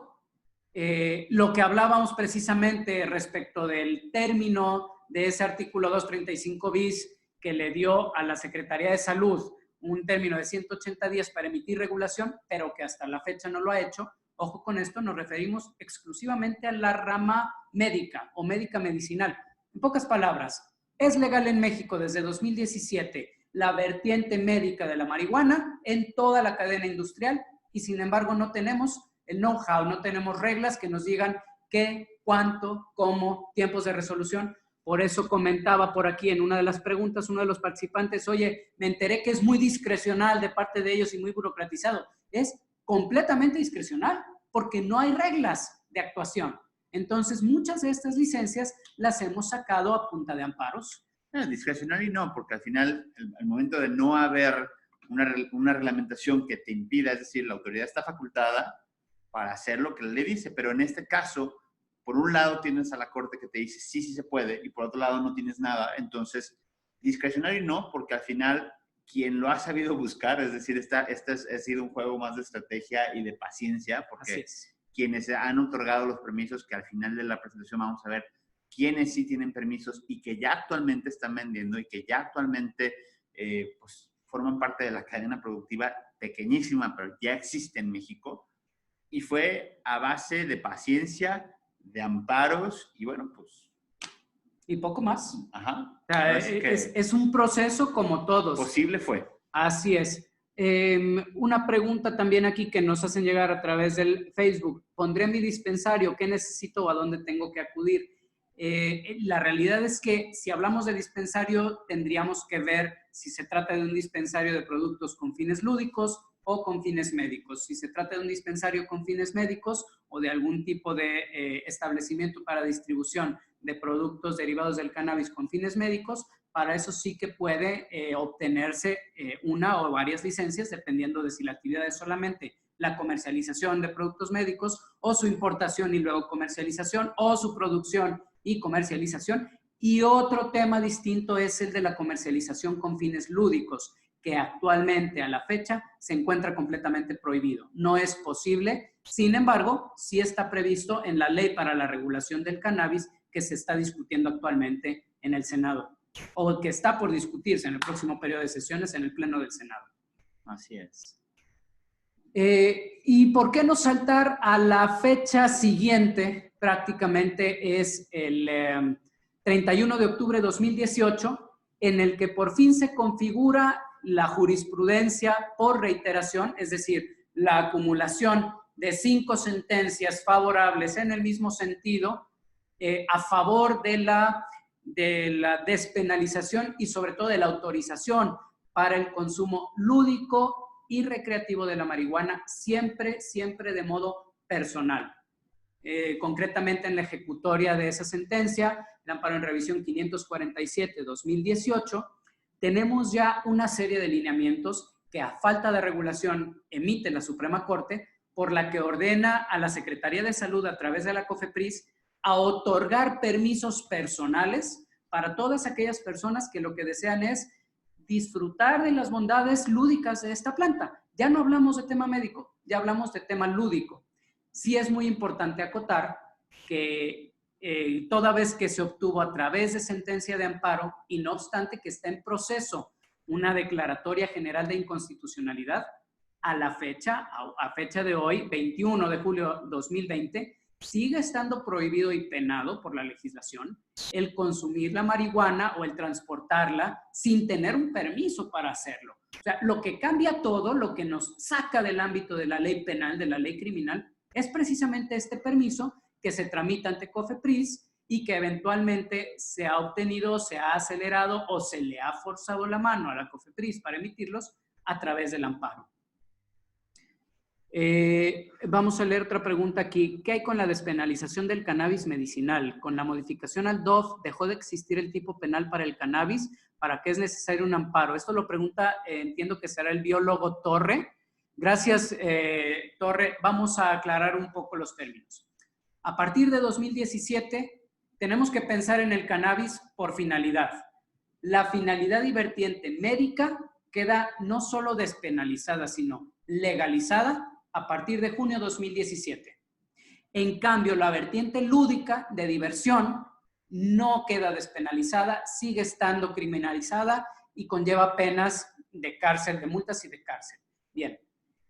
Lo que hablábamos precisamente respecto del término de ese artículo 235 bis que le dio a la Secretaría de Salud un término de 180 días para emitir regulación, pero que hasta la fecha no lo ha hecho. Ojo con esto, nos referimos exclusivamente a la rama médica o médica medicinal. En pocas palabras, es legal en México desde 2017 la vertiente médica de la marihuana en toda la cadena industrial y sin embargo no tenemos el know-how, no tenemos reglas que nos digan qué, cuánto, cómo, tiempos de resolución. Por eso comentaba por aquí en una de las preguntas uno de los participantes, oye, me enteré que es muy discrecional de parte de ellos y muy burocratizado. Es completamente discrecional porque no hay reglas de actuación. Entonces, muchas de estas licencias las hemos sacado a punta de amparos. Discrecional y no, porque al final, al momento de no haber una reglamentación que te impida, es decir, la autoridad está facultada para hacer lo que la ley dice, pero en este caso, por un lado tienes a la corte que te dice sí, sí se puede, y por otro lado no tienes nada. Entonces, discrecional y no, porque al final quien lo ha sabido buscar, es decir, ha sido un juego más de estrategia y de paciencia, porque quienes han otorgado los permisos, que al final de la presentación vamos a ver quiénes sí tienen permisos y que ya actualmente están vendiendo y que ya actualmente pues, forman parte de la cadena productiva pequeñísima, pero ya existe en México. Y fue a base de paciencia, de amparos y bueno, pues... Y poco más. Ajá. O sea, es un proceso como todos. Posible fue. Así es. Una pregunta también aquí que nos hacen llegar a través del Facebook. ¿Pondré mi dispensario? ¿Qué necesito o a dónde tengo que acudir? La realidad es que si hablamos de dispensario, tendríamos que ver si se trata de un dispensario de productos con fines lúdicos o con fines médicos. Si se trata de un dispensario con fines médicos o de algún tipo de establecimiento para distribución de productos derivados del cannabis con fines médicos, para eso sí que puede obtenerse una o varias licencias, dependiendo de si la actividad es solamente la comercialización de productos médicos o su importación y luego comercialización o su producción y comercialización. Y otro tema distinto es el de la comercialización con fines lúdicos, que actualmente a la fecha se encuentra completamente prohibido. No es posible, sin embargo, sí está previsto en la Ley para la Regulación del Cannabis que se está discutiendo actualmente en el Senado, o que está por discutirse en el próximo periodo de sesiones en el Pleno del Senado. Así es. ¿Y por qué no saltar a la fecha siguiente? Prácticamente es el 31 de octubre de 2018, en el que por fin se configura la jurisprudencia por reiteración, es decir, la acumulación de 5 sentencias favorables en el mismo sentido a favor de la despenalización y sobre todo de la autorización para el consumo lúdico y recreativo de la marihuana, siempre de modo personal. Concretamente en la ejecutoria de esa sentencia, el amparo en revisión 547-2018, tenemos ya una serie de lineamientos que a falta de regulación emite la Suprema Corte, por la que ordena a la Secretaría de Salud a través de la COFEPRIS a otorgar permisos personales para todas aquellas personas que lo que desean es disfrutar de las bondades lúdicas de esta planta. Ya no hablamos de tema médico, ya hablamos de tema lúdico. Sí es muy importante acotar que toda vez que se obtuvo a través de sentencia de amparo y no obstante que está en proceso una declaratoria general de inconstitucionalidad, a la fecha, a fecha de hoy, 21 de julio 2020, sigue estando prohibido y penado por la legislación el consumir la marihuana o el transportarla sin tener un permiso para hacerlo. O sea, lo que cambia todo, lo que nos saca del ámbito de la ley penal, de la ley criminal, es precisamente este permiso que se tramita ante COFEPRIS y que eventualmente se ha obtenido, se ha acelerado o se le ha forzado la mano a la COFEPRIS para emitirlos a través del amparo. Vamos a leer otra pregunta aquí. ¿Qué hay con la despenalización del cannabis medicinal? Con la modificación al DOF, ¿dejó de existir el tipo penal para el cannabis? ¿Para qué es necesario un amparo? Esto lo pregunta, entiendo que será el biólogo Torre. Gracias, Torre. Vamos a aclarar un poco los términos. A partir de 2017, tenemos que pensar en el cannabis por finalidad. La finalidad y vertiente médica queda no solo despenalizada, sino legalizada a partir de junio de 2017. En cambio, la vertiente lúdica de diversión no queda despenalizada, sigue estando criminalizada y conlleva penas de cárcel, de multas y de cárcel. Bien,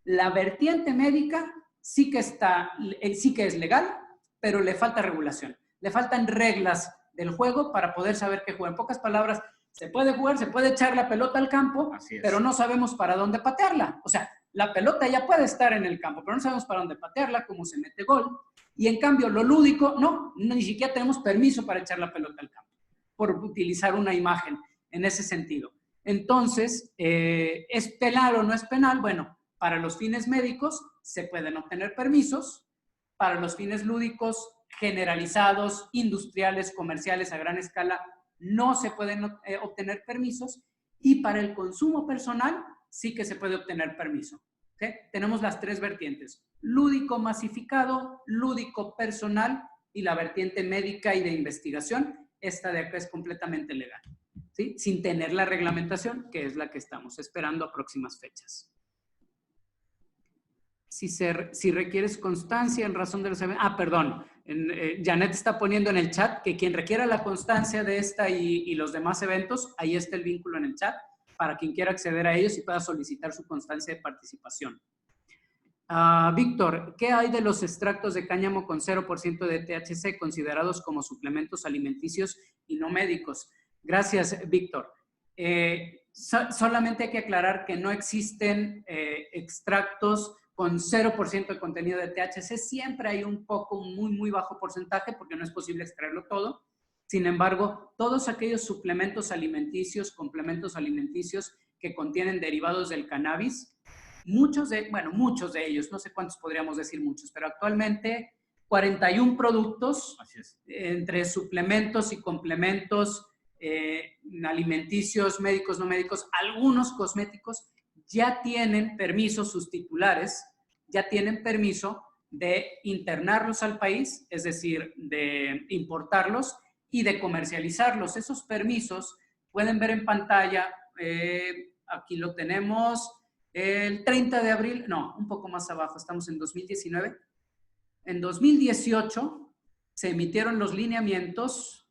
la vertiente médica sí que es legal, pero le falta regulación. Le faltan reglas del juego para poder saber qué juega. En pocas palabras, se puede jugar, se puede echar la pelota al campo, pero no sabemos para dónde patearla. O sea, la pelota ya puede estar en el campo, pero no sabemos para dónde patearla, cómo se mete gol. Y en cambio, lo lúdico, no, ni siquiera tenemos permiso para echar la pelota al campo, por utilizar una imagen en ese sentido. Entonces, ¿es penal o no es penal? Bueno, para los fines médicos se pueden obtener permisos, para los fines lúdicos generalizados, industriales, comerciales a gran escala, no se pueden obtener permisos, y para el consumo personal sí que se puede obtener permiso. ¿Okay? Tenemos las 3 vertientes: lúdico masificado, lúdico personal y la vertiente médica y de investigación. Esta de acá es completamente legal, ¿sí? Sin tener la reglamentación, que es la que estamos esperando a próximas fechas. Si requieres constancia en razón de los eventos... perdón. Janet está poniendo en el chat que quien requiera la constancia de esta y los demás eventos, ahí está el vínculo en el chat, para quien quiera acceder a ellos y pueda solicitar su constancia de participación. Víctor, ¿qué hay de los extractos de cáñamo con 0% de THC considerados como suplementos alimenticios y no médicos? Gracias, Víctor. Solamente hay que aclarar que no existen extractos con 0% de contenido de THC. Siempre hay un muy bajo porcentaje porque no es posible extraerlo todo. Sin embargo, todos aquellos suplementos alimenticios, complementos alimenticios que contienen derivados del cannabis, muchos de ellos, no sé cuántos podríamos decir muchos, pero actualmente 41 productos entre suplementos y complementos alimenticios, médicos, no médicos, algunos cosméticos, ya tienen permisos, sus titulares ya tienen permiso de internarlos al país, es decir, de importarlos y de comercializarlos. Esos permisos pueden ver en pantalla, aquí lo tenemos, el 30 de abril, no, un poco más abajo, estamos en 2019. En 2018 se emitieron los lineamientos,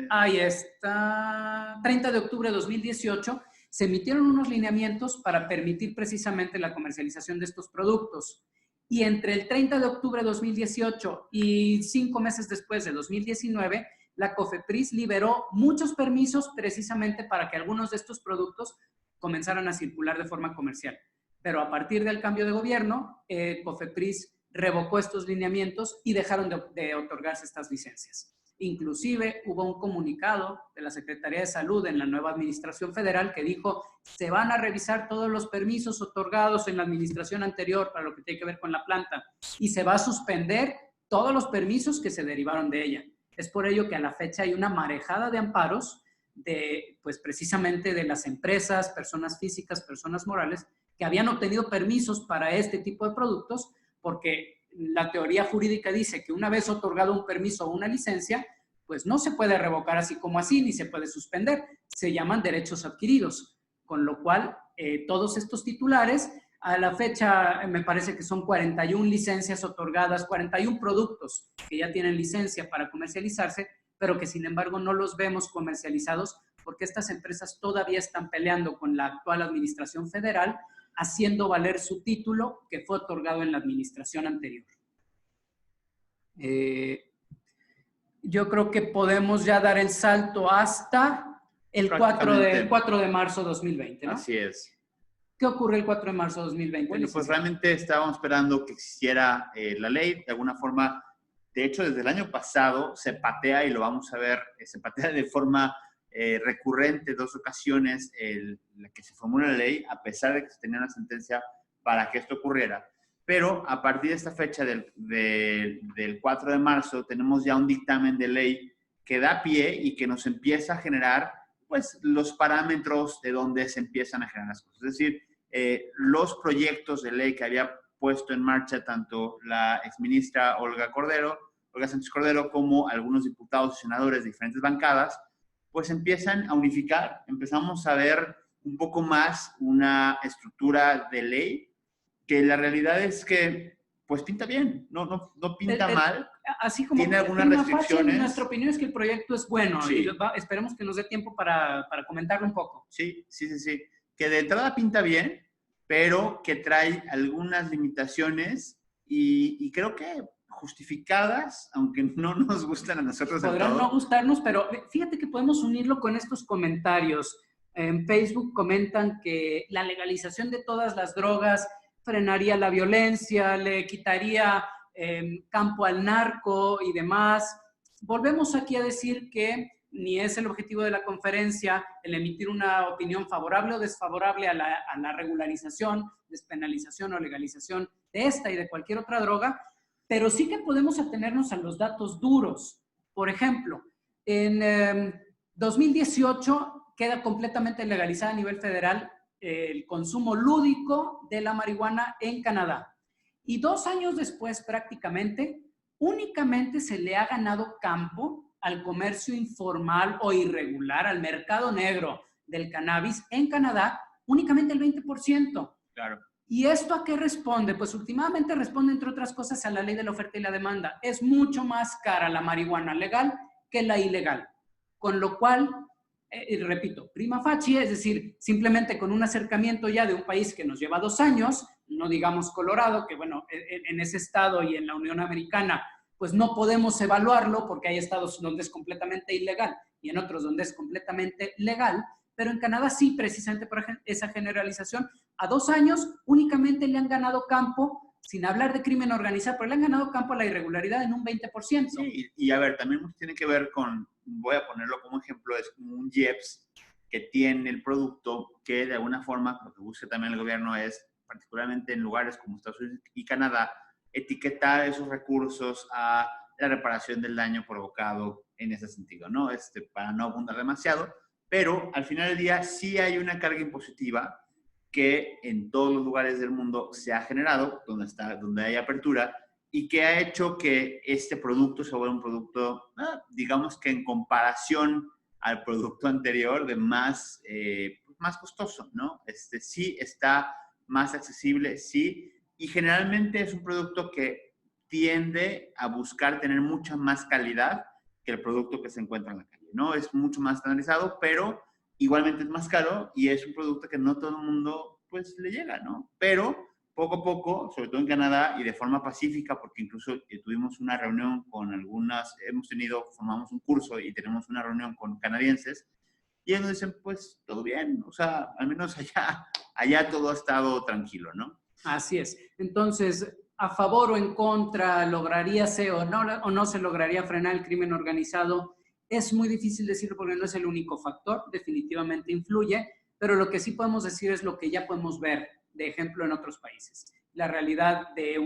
ahí está, 30 de octubre de 2018, se emitieron unos lineamientos para permitir precisamente la comercialización de estos productos. Y entre el 30 de octubre de 2018 y 5 meses después de 2019, la COFEPRIS liberó muchos permisos precisamente para que algunos de estos productos comenzaran a circular de forma comercial. Pero a partir del cambio de gobierno, COFEPRIS revocó estos lineamientos y dejaron de otorgarse estas licencias. Inclusive hubo un comunicado de la Secretaría de Salud en la nueva administración federal que dijo: se van a revisar todos los permisos otorgados en la administración anterior para lo que tiene que ver con la planta y se va a suspender todos los permisos que se derivaron de ella. Es por ello que a la fecha hay una marejada de amparos pues precisamente de las empresas, personas físicas, personas morales, que habían obtenido permisos para este tipo de productos, porque la teoría jurídica dice que una vez otorgado un permiso o una licencia, pues no se puede revocar así como así, ni se puede suspender. Se llaman derechos adquiridos, con lo cual todos estos titulares, a la fecha me parece que son 41 licencias otorgadas, 41 productos que ya tienen licencia para comercializarse, pero que sin embargo no los vemos comercializados porque estas empresas todavía están peleando con la actual administración federal, haciendo valer su título que fue otorgado en la administración anterior. Yo creo que podemos ya dar el salto hasta el 4 de marzo de 2020, ¿no? Así es. ¿Qué ocurre el 4 de marzo de 2020? Bueno, pues realmente estábamos esperando que existiera la ley. De alguna forma, de hecho, desde el año pasado se patea, y lo vamos a ver, se patea de forma recurrente 2 ocasiones la que se formula la ley, a pesar de que se tenía una sentencia para que esto ocurriera. Pero a partir de esta fecha del 4 de marzo tenemos ya un dictamen de ley que da pie y que nos empieza a generar pues los parámetros de donde se empiezan a generar las cosas. Es decir, los proyectos de ley que había puesto en marcha tanto la exministra Olga Sánchez Cordero, como algunos diputados y senadores de diferentes bancadas, pues empiezan a unificar. Empezamos a ver un poco más una estructura de ley que la realidad es que pues pinta bien, no pinta mal. Así como tiene algunas restricciones. Nuestra opinión es que el proyecto es bueno, sí. Y esperemos que nos dé tiempo para comentarlo un poco. Sí. Que de entrada pinta bien, pero que trae algunas limitaciones y creo que justificadas, aunque no nos gustan a nosotros. Podrán no gustarnos, pero fíjate que podemos unirlo con estos comentarios. En Facebook comentan que la legalización de todas las drogas frenaría la violencia, le quitaría campo al narco y demás. Volvemos aquí a decir que ni es el objetivo de la conferencia el emitir una opinión favorable o desfavorable a la regularización, despenalización o legalización de esta y de cualquier otra droga, pero sí que podemos atenernos a los datos duros. Por ejemplo, en 2018 queda completamente legalizada a nivel federal el consumo lúdico de la marihuana en Canadá. Y 2 años después, prácticamente, únicamente se le ha ganado campo al comercio informal o irregular, al mercado negro del cannabis en Canadá, únicamente el 20%. Claro. ¿Y esto a qué responde? Pues últimamente responde, entre otras cosas, a la ley de la oferta y la demanda. Es mucho más cara la marihuana legal que la ilegal. Con lo cual, repito, prima facie, es decir, simplemente con un acercamiento ya de un país que nos lleva 2 años, no digamos Colorado, que bueno, en ese estado y en la Unión Americana, pues no podemos evaluarlo porque hay estados donde es completamente ilegal y en otros donde es completamente legal, pero en Canadá sí, precisamente por esa generalización, a 2 años únicamente le han ganado campo, sin hablar de crimen organizado, pero le han ganado campo a la irregularidad en un 20%. Sí, y a ver, también tiene que ver con, voy a ponerlo como ejemplo, es como un IEPS que tiene el producto que de alguna forma, lo que busca también el gobierno es, particularmente en lugares como Estados Unidos y Canadá, etiquetar esos recursos a la reparación del daño provocado en ese sentido, ¿no? Para no abundar demasiado, pero al final del día sí hay una carga impositiva que en todos los lugares del mundo se ha generado, donde hay apertura, y que ha hecho que este producto se vuelva un producto, digamos que en comparación al producto anterior, de más costoso, ¿no? Sí está más accesible, sí, y generalmente es un producto que tiende a buscar tener mucha más calidad que el producto que se encuentra en la calle, ¿no? Es mucho más estandarizado, pero igualmente es más caro y es un producto que no todo el mundo, pues, le llega, ¿no? Pero poco a poco, sobre todo en Canadá y de forma pacífica, porque incluso tuvimos una reunión con formamos un curso y tenemos una reunión con canadienses, y ellos nos dicen, pues, todo bien, o sea, al menos allá todo ha estado tranquilo, ¿no? Así es. Entonces, ¿a favor o en contra lograríase o no se lograría frenar el crimen organizado? Es muy difícil decirlo porque no es el único factor, definitivamente influye, pero lo que sí podemos decir es lo que ya podemos ver de ejemplo en otros países. La realidad de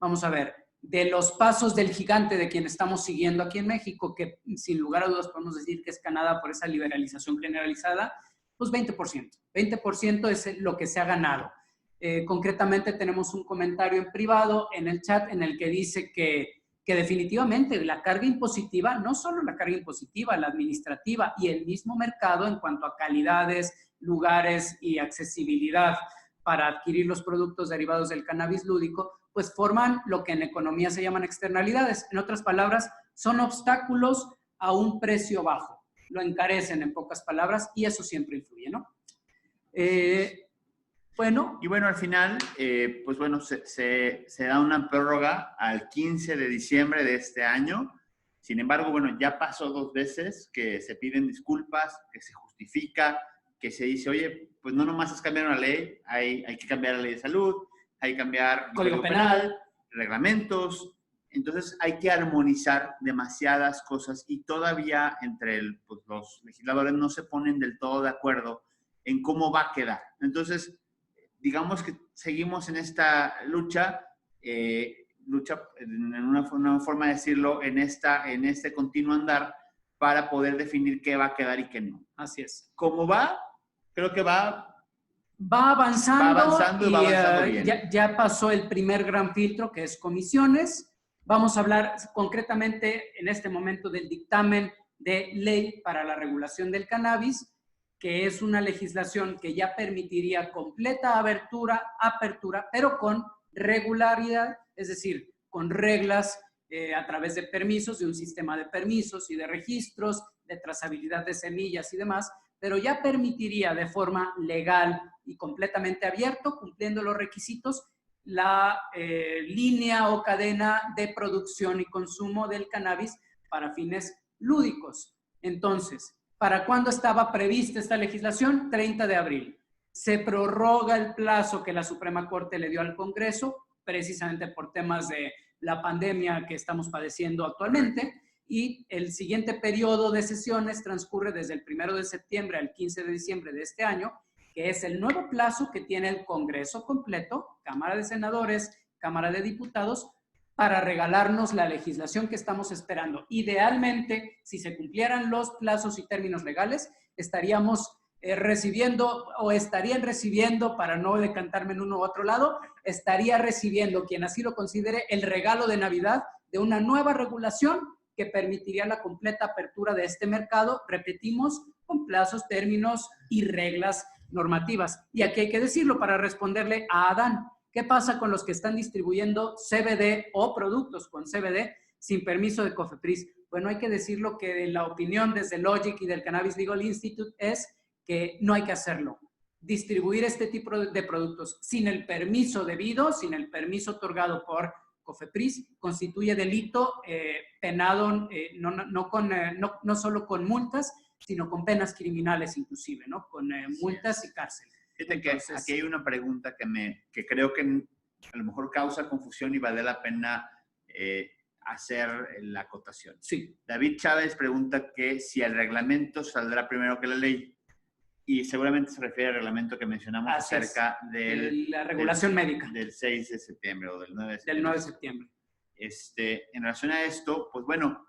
vamos a ver, de los pasos del gigante de quien estamos siguiendo aquí en México, que sin lugar a dudas podemos decir que es Canadá por esa liberalización generalizada, pues 20%. 20% es lo que se ha ganado. Concretamente tenemos un comentario en privado en el chat en el que dice que definitivamente la carga impositiva, no solo la carga impositiva, la administrativa y el mismo mercado en cuanto a calidades, lugares y accesibilidad para adquirir los productos derivados del cannabis lúdico, pues forman lo que en economía se llaman externalidades. En otras palabras, son obstáculos a un precio bajo. Lo encarecen en pocas palabras y eso siempre influye, ¿no? Bueno. Y bueno, al final, pues bueno, se da una prórroga al 15 de diciembre de este año. Sin embargo, bueno, ya pasó 2 veces que se piden disculpas, que se justifica, que se dice, oye, pues no nomás es cambiar una ley, hay que cambiar la ley de salud, hay que cambiar el Código Penal, reglamentos. Entonces hay que armonizar demasiadas cosas y todavía entre pues, los legisladores no se ponen del todo de acuerdo en cómo va a quedar. Entonces, digamos que seguimos en esta lucha en una forma de decirlo, en este continuo andar para poder definir qué va a quedar y qué no. Así es. ¿Cómo va? Creo que va avanzando y va avanzando bien. Ya pasó el primer gran filtro, que es comisiones. Vamos a hablar concretamente en este momento del dictamen de ley para la regulación del cannabis, que es una legislación que ya permitiría completa apertura, pero con regularidad, es decir, con reglas a través de permisos, de un sistema de permisos y de registros, de trazabilidad de semillas y demás, pero ya permitiría de forma legal y completamente abierto, cumpliendo los requisitos, la línea o cadena de producción y consumo del cannabis para fines lúdicos. Entonces, ¿para cuándo estaba prevista esta legislación? 30 de abril. Se prorroga el plazo que la Suprema Corte le dio al Congreso, precisamente por temas de la pandemia que estamos padeciendo actualmente, y el siguiente periodo de sesiones transcurre desde el 1 de septiembre al 15 de diciembre de este año, que es el nuevo plazo que tiene el Congreso completo, Cámara de Senadores, Cámara de Diputados, para regalarnos la legislación que estamos esperando. Idealmente, si se cumplieran los plazos y términos legales, estaríamos recibiendo, o estarían recibiendo, para no decantarme en uno u otro lado, estaría recibiendo, quien así lo considere, el regalo de Navidad de una nueva regulación que permitiría la completa apertura de este mercado, repetimos, con plazos, términos y reglas normativas. Y aquí hay que decirlo para responderle a Adán. ¿Qué pasa con los que están distribuyendo CBD o productos con CBD sin permiso de COFEPRIS? Bueno, hay que decirlo que la opinión desde Logic y del Cannabis Legal Institute es que no hay que hacerlo. Distribuir este tipo de productos sin el permiso debido, sin el permiso otorgado por COFEPRIS, constituye delito penado no solo con multas, sino con penas criminales inclusive, ¿no? Con multas y cárcel. Fíjate que aquí hay una pregunta que creo que a lo mejor causa confusión y vale la pena hacer la acotación. Sí. David Chávez pregunta que si el reglamento saldrá primero que la ley. Y seguramente se refiere al reglamento que mencionamos acerca de la regulación médica. Del 6 de septiembre o del 9 de septiembre. Del 9 de septiembre. En relación a esto, pues bueno,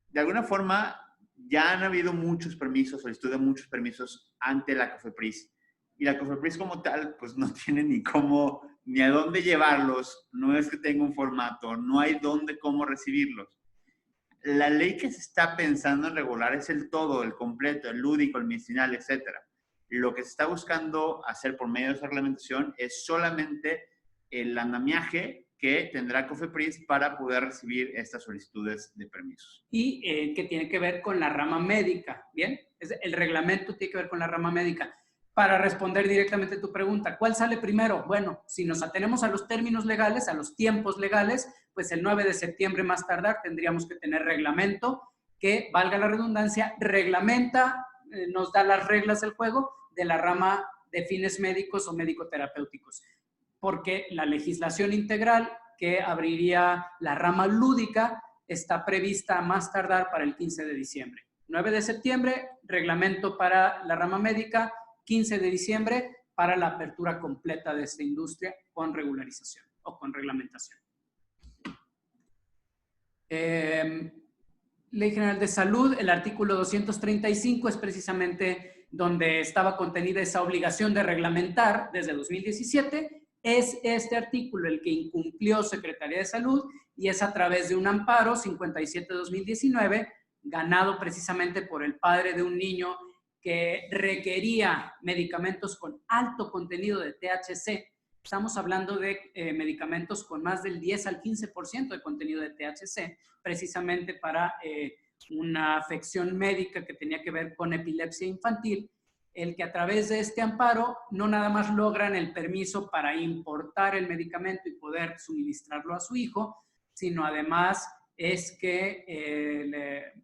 de alguna forma ya han habido muchos permisos, solicitud de muchos permisos ante la COFEPRIS. Y la COFEPRIS como tal, pues no tiene ni a dónde llevarlos, no es que tenga un formato, no hay cómo recibirlos. La ley que se está pensando en regular es el todo, el completo, el lúdico, el medicinal, etc. Lo que se está buscando hacer por medio de esa reglamentación es solamente el andamiaje que tendrá COFEPRIS para poder recibir estas solicitudes de permisos. Y que tiene que ver con la rama médica, ¿bien? El reglamento tiene que ver con la rama médica. para responder directamente a tu pregunta, ¿cuál sale primero? Bueno, si nos atenemos a los términos legales, a los tiempos legales, pues el 9 de septiembre más tardar tendríamos que tener reglamento que, valga la redundancia, reglamenta, nos da las reglas del juego de la rama de fines médicos o médico-terapéuticos. Porque la legislación integral que abriría la rama lúdica está prevista a más tardar para el 15 de diciembre. 9 de septiembre, reglamento para la rama médica, 15 de diciembre para la apertura completa de esta industria con regularización o con reglamentación. Ley General de Salud, el artículo 235 es precisamente donde estaba contenida esa obligación de reglamentar desde 2017. Es este artículo el que incumplió Secretaría de Salud y es a través de un amparo 57-2019 ganado precisamente por el padre de un niño que requería medicamentos con alto contenido de THC. Estamos hablando de medicamentos con más del 10 al 15% de contenido de THC, precisamente para una afección médica que tenía que ver con epilepsia infantil, el que a través de este amparo no nada más logran el permiso para importar el medicamento y poder suministrarlo a su hijo, sino además es que el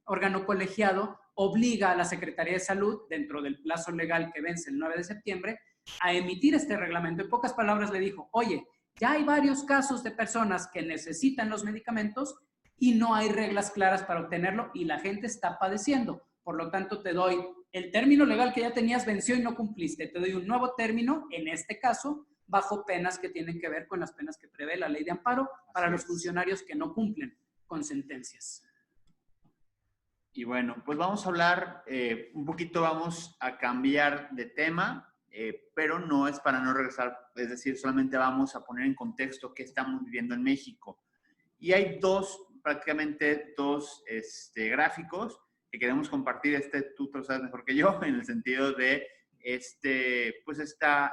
órgano colegiado obliga a la Secretaría de Salud, dentro del plazo legal que vence el 9 de septiembre, a emitir este reglamento. En pocas palabras le dijo, oye, ya hay varios casos de personas que necesitan los medicamentos y no hay reglas claras para obtenerlo y la gente está padeciendo. Por lo tanto, te doy el término legal que ya tenías venció y no cumpliste. Te doy un nuevo término, en este caso, bajo penas que tienen que ver con las penas que prevé la ley de amparo para los funcionarios que no cumplen con sentencias. Y bueno, pues vamos a hablar un poquito, vamos a cambiar de tema, pero no es para no regresar, es decir, solamente vamos a poner en contexto qué estamos viviendo en México. Y hay prácticamente dos gráficos que queremos compartir. Tú te lo sabes mejor que yo, en el sentido de pues esta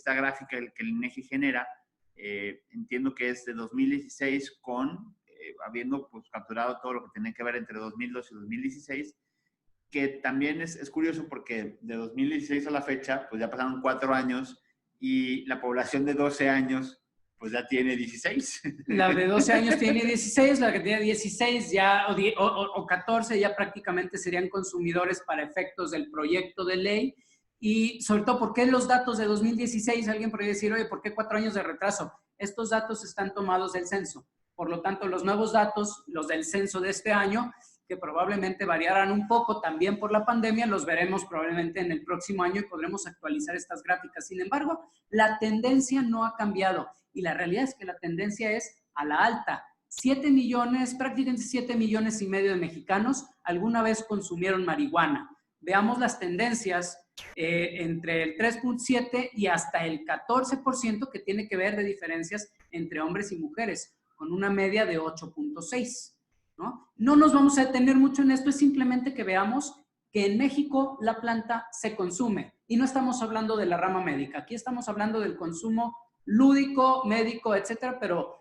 gráfica que el INEGI genera, entiendo que es de 2016 habiendo pues capturado todo lo que tiene que ver entre 2002 y 2016, que también es curioso porque de 2016 a la fecha, pues ya pasaron 4 años y la población de 12 años, pues ya tiene 16. La de 12 años tiene 16, la que tiene 16 ya, o 14 ya prácticamente serían consumidores para efectos del proyecto de ley. Y sobre todo, ¿por qué los datos de 2016? Alguien podría decir, oye, ¿por qué 4 años de retraso? Estos datos están tomados del censo. Por lo tanto, los nuevos datos, los del censo de este año, que probablemente variarán un poco también por la pandemia, los veremos probablemente en el próximo año y podremos actualizar estas gráficas. Sin embargo, la tendencia no ha cambiado y la realidad es que la tendencia es a la alta. 7 millones, prácticamente 7 millones y medio de mexicanos alguna vez consumieron marihuana. Veamos las tendencias entre el 3.7 y hasta el 14% que tiene que ver de diferencias entre hombres y mujeres, con una media de 8.6. ¿no? No nos vamos a detener mucho en esto, es simplemente que veamos que en México la planta se consume. Y no estamos hablando de la rama médica, aquí estamos hablando del consumo lúdico, médico, etcétera, pero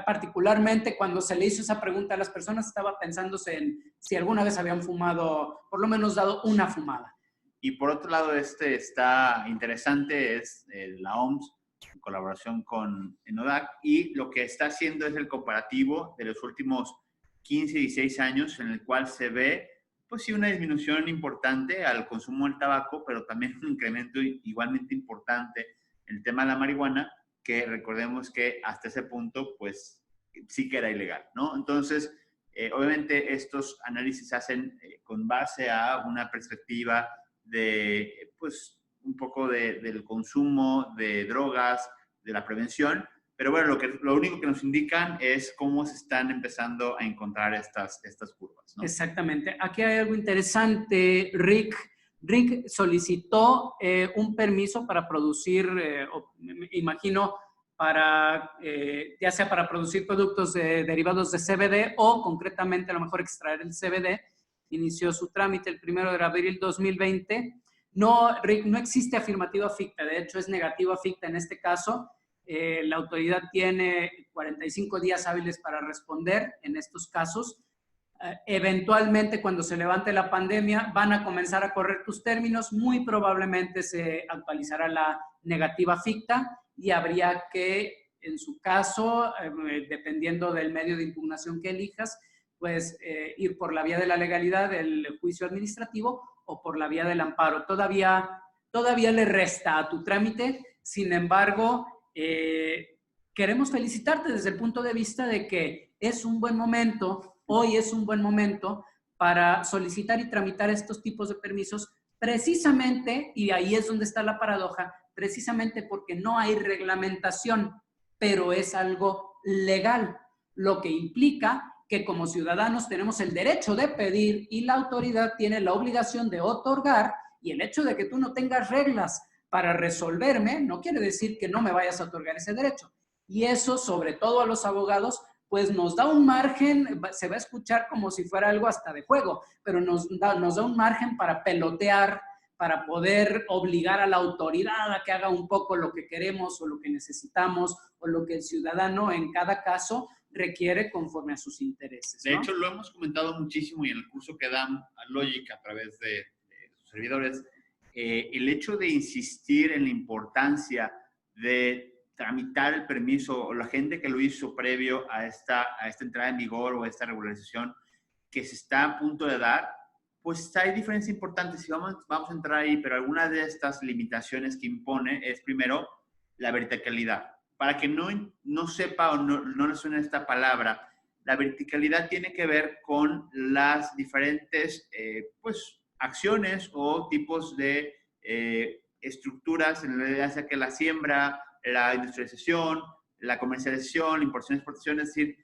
particularmente cuando se le hizo esa pregunta a las personas estaba pensándose en si alguna vez habían fumado, por lo menos dado una fumada. Y por otro lado, está interesante, es la OMS, en colaboración con ENODAC, y lo que está haciendo es el comparativo de los últimos 15 y 16 años, en el cual se ve, pues sí, una disminución importante al consumo del tabaco, pero también un incremento igualmente importante en el tema de la marihuana, que recordemos que hasta ese punto, pues sí que era ilegal, ¿no? Entonces, obviamente estos análisis se hacen con base a una perspectiva de, pues, un poco del consumo de drogas, de la prevención, pero bueno, lo único que nos indican es cómo se están empezando a encontrar estas curvas, ¿no? Exactamente. Aquí hay algo interesante, Rick. Rick solicitó un permiso para producir, me imagino, ya sea para producir productos derivados de CBD o concretamente a lo mejor extraer el CBD. Inició su trámite el 1 de abril del 2020. No, Rick, no existe afirmativa ficta, de hecho es negativa ficta en este caso. La autoridad tiene 45 días hábiles para responder en estos casos. eventualmente cuando se levante la pandemia van a comenzar a correr tus términos, muy probablemente se actualizará la negativa ficta y habría que, en su caso, dependiendo del medio de impugnación que elijas, pues ir por la vía de la legalidad del juicio administrativo o por la vía del amparo. Todavía le resta a tu trámite, sin embargo, queremos felicitarte desde el punto de vista de que es un buen momento. Hoy es un buen momento para solicitar y tramitar estos tipos de permisos precisamente, y ahí es donde está la paradoja, precisamente porque no hay reglamentación, pero es algo legal, lo que implica que como ciudadanos tenemos el derecho de pedir y la autoridad tiene la obligación de otorgar, y el hecho de que tú no tengas reglas para resolverme no quiere decir que no me vayas a otorgar ese derecho. Y eso, sobre todo a los abogados, pues nos da un margen, se va a escuchar como si fuera algo hasta de juego, pero nos da un margen para pelotear, para poder obligar a la autoridad a que haga un poco lo que queremos o lo que necesitamos o lo que el ciudadano en cada caso requiere conforme a sus intereses, ¿no? De hecho, lo hemos comentado muchísimo y en el curso que dan a Logic a través de sus servidores, el hecho de insistir en la importancia de tramitar el permiso, o la gente que lo hizo previo a esta entrada en vigor o a esta regularización que se está a punto de dar, pues hay diferencias importantes y vamos a entrar ahí, pero algunas de estas limitaciones que impone es, primero, la verticalidad. Para que no sepa o no le suene esta palabra, la verticalidad tiene que ver con las diferentes pues, acciones o tipos de estructuras, ya sea que la siembra, la industrialización, la comercialización, la importación y exportación, es decir,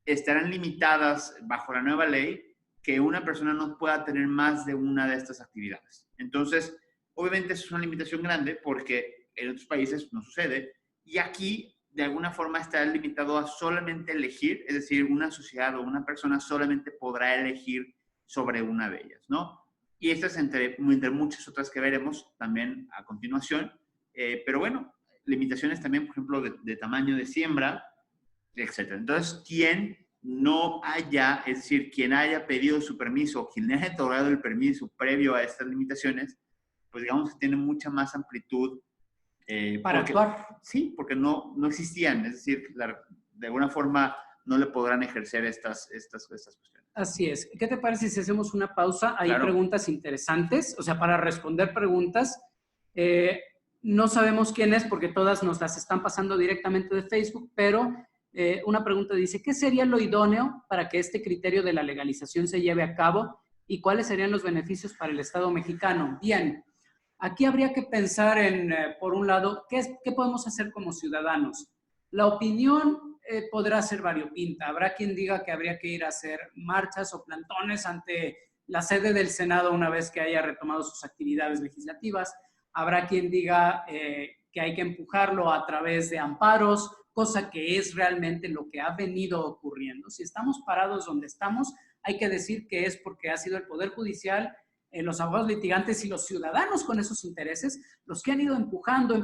estarán limitadas bajo la nueva ley que una persona no pueda tener más de una de estas actividades. Entonces, obviamente eso es una limitación grande porque en otros países no sucede y aquí de alguna forma está limitado a solamente elegir, es decir, una sociedad o una persona solamente podrá elegir sobre una de ellas, ¿no? Y estas entre muchas otras que veremos también a continuación, pero bueno, limitaciones también, por ejemplo, de tamaño de siembra, etc. Entonces, quien no haya, es decir, quien haya pedido su permiso, quien haya otorgado el permiso previo a estas limitaciones, pues digamos que tiene mucha más amplitud. Para actuar. Sí, porque no existían, es decir, de alguna forma no le podrán ejercer estas cuestiones. Así es. ¿Qué te parece si hacemos una pausa? Hay Claro. preguntas interesantes, o sea, para responder preguntas. No sabemos quién es porque todas nos las están pasando directamente de Facebook, pero una pregunta dice, ¿qué sería lo idóneo para que este criterio de la legalización se lleve a cabo y cuáles serían los beneficios para el Estado mexicano? Bien, aquí habría que pensar en, por un lado, ¿qué podemos hacer como ciudadanos? La opinión podrá ser variopinta. Habrá quien diga que habría que ir a hacer marchas o plantones ante la sede del Senado una vez que haya retomado sus actividades legislativas. Habrá quien diga que hay que empujarlo a través de amparos, cosa que es realmente lo que ha venido ocurriendo. Si estamos parados donde estamos, hay que decir que es porque ha sido el Poder Judicial, los abogados litigantes y los ciudadanos con esos intereses los que han ido empujando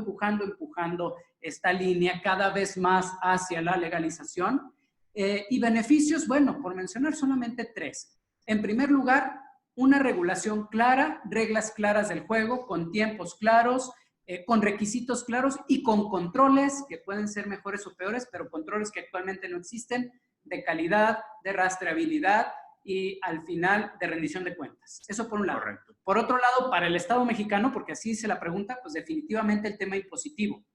esta línea cada vez más hacia la legalización. Y beneficios, bueno, por mencionar solamente 3. En primer lugar, una regulación clara, reglas claras del juego, con tiempos claros, con requisitos claros y con controles que pueden ser mejores o peores, pero controles que actualmente no existen, de calidad, de rastreabilidad y al final de rendición de cuentas. Eso por un lado. Correcto. Por otro lado, para el Estado mexicano, porque así dice la pregunta, pues definitivamente el tema impositivo.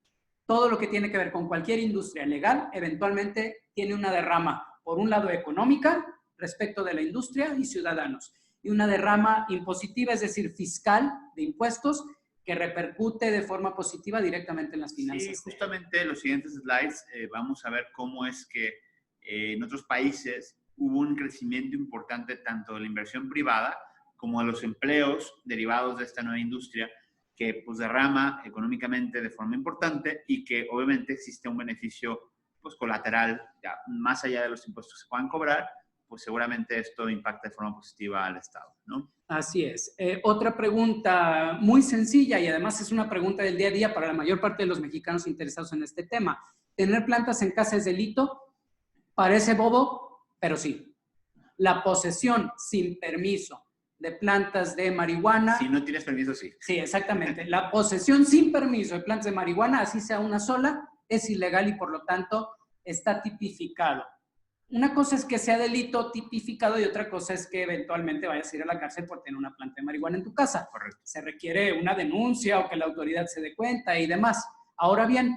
Todo lo que tiene que ver con cualquier industria legal, eventualmente tiene una derrama, por un lado económica, respecto de la industria y ciudadanos, y una derrama impositiva, es decir, fiscal de impuestos, que repercute de forma positiva directamente en las finanzas. Sí, justamente en los siguientes slides vamos a ver cómo es que en otros países hubo un crecimiento importante tanto de la inversión privada como de los empleos derivados de esta nueva industria que pues derrama económicamente de forma importante y que obviamente existe un beneficio pues colateral, ya, más allá de los impuestos que se puedan cobrar, pues seguramente esto impacta de forma positiva al Estado, ¿no? Así es. Otra pregunta muy sencilla y además es una pregunta del día a día para la mayor parte de los mexicanos interesados en este tema. ¿Tener plantas en casa es delito? Parece bobo, pero sí. la posesión sin permiso de plantas de marihuana. Si no tienes permiso, sí. Sí, exactamente. La posesión sin permiso de plantas de marihuana, así sea una sola, es ilegal y por lo tanto está tipificado. Una cosa es que sea delito tipificado y otra cosa es que eventualmente vayas a ir a la cárcel por tener una planta de marihuana en tu casa. Correcto. Se requiere una denuncia o que la autoridad se dé cuenta y demás. Ahora bien,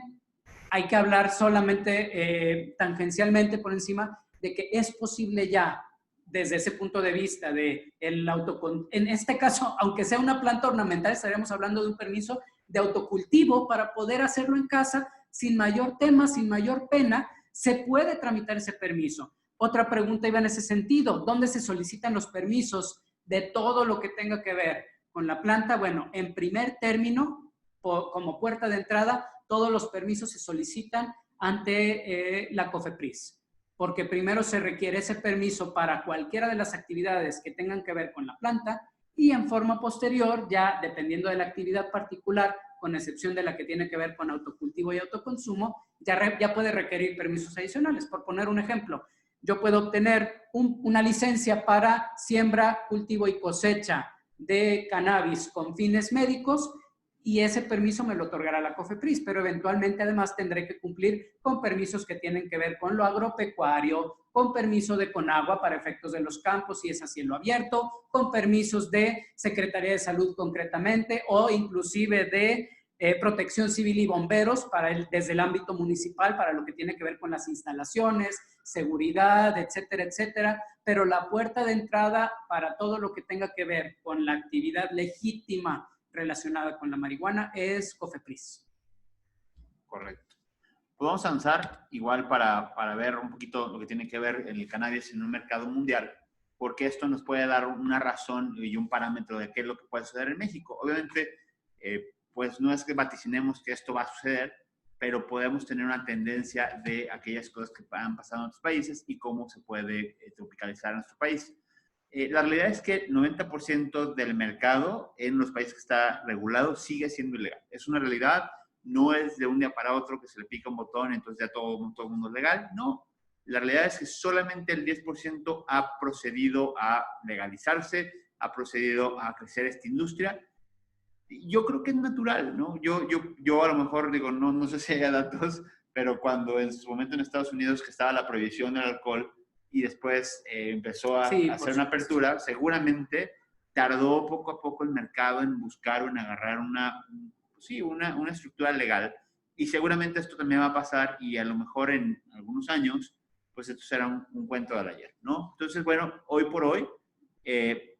hay que hablar solamente tangencialmente por encima de que es posible ya, desde ese punto de vista de en este caso, aunque sea una planta ornamental, estaríamos hablando de un permiso de autocultivo para poder hacerlo en casa sin mayor tema, sin mayor pena. Se puede tramitar ese permiso. Otra pregunta iba en ese sentido. ¿Dónde se solicitan los permisos de todo lo que tenga que ver con la planta? Bueno, en primer término, como puerta de entrada, todos los permisos se solicitan ante la COFEPRIS, porque primero se requiere ese permiso para cualquiera de las actividades que tengan que ver con la planta y en forma posterior, ya dependiendo de la actividad particular, con excepción de la que tiene que ver con autocultivo y autoconsumo, ya puede requerir permisos adicionales. Por poner un ejemplo, yo puedo obtener una licencia para siembra, cultivo y cosecha de cannabis con fines médicos y ese permiso me lo otorgará la COFEPRIS, pero eventualmente además tendré que cumplir con permisos que tienen que ver con lo agropecuario, con permiso de Conagua para efectos de los campos si es a cielo abierto, con permisos de Secretaría de Salud concretamente o inclusive de Protección Civil y Bomberos desde el ámbito municipal para lo que tiene que ver con las instalaciones, seguridad, etcétera, etcétera. Pero la puerta de entrada para todo lo que tenga que ver con la actividad legítima relacionada con la marihuana es COFEPRIS. Correcto. Pues vamos a avanzar igual para ver un poquito lo que tiene que ver el cannabis en un mercado mundial, porque esto nos puede dar una razón y un parámetro de qué es lo que puede suceder en México. Obviamente, pues no es que vaticinemos que esto va a suceder, pero podemos tener una tendencia de aquellas cosas que han pasado en otros países y cómo se puede tropicalizar en nuestro país. La realidad es que el 90% del mercado en los países que está regulado sigue siendo ilegal. Es una realidad, no es de un día para otro que se le pica un botón y entonces ya todo el mundo es legal. No, la realidad es que solamente el 10% ha procedido a legalizarse, ha procedido a crecer esta industria. Yo creo que es natural, ¿no? Yo a lo mejor digo, no sé si haya datos, pero cuando en su momento en Estados Unidos que estaba la prohibición del alcohol, y después empezó a hacer una apertura, seguramente tardó poco a poco el mercado en buscar o en agarrar una estructura legal. Y seguramente esto también va a pasar y a lo mejor en algunos años, pues esto será un cuento del ayer, ¿no? Entonces, bueno, hoy por hoy,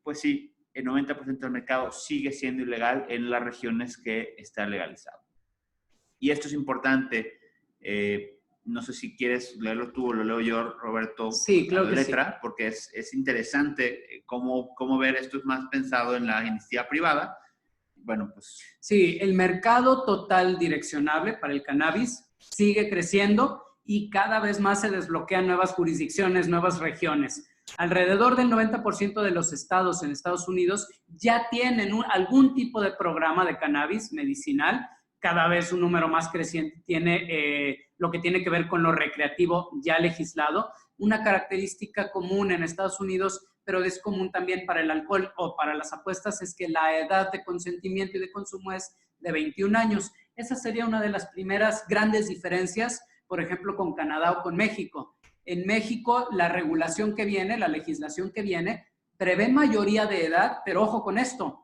pues sí, el 90% del mercado sigue siendo ilegal en las regiones que está legalizado. Y esto es importante. No sé si quieres leerlo tú o lo leo yo, Roberto. Sí, claro que letra, sí. Porque es interesante cómo ver esto es más pensado en la iniciativa privada. Bueno, pues... Sí, el mercado total direccionable para el cannabis sigue creciendo y cada vez más se desbloquean nuevas jurisdicciones, nuevas regiones. Alrededor del 90% de los estados en Estados Unidos ya tienen algún tipo de programa de cannabis medicinal. Cada vez un número más creciente tiene lo que tiene que ver con lo recreativo ya legislado. Una característica común en Estados Unidos, pero es común también para el alcohol o para las apuestas, es que la edad de consentimiento y de consumo es de 21 años. Esa sería una de las primeras grandes diferencias, por ejemplo, con Canadá o con México. En México, la regulación que viene, la legislación que viene, prevé mayoría de edad, pero ojo con esto.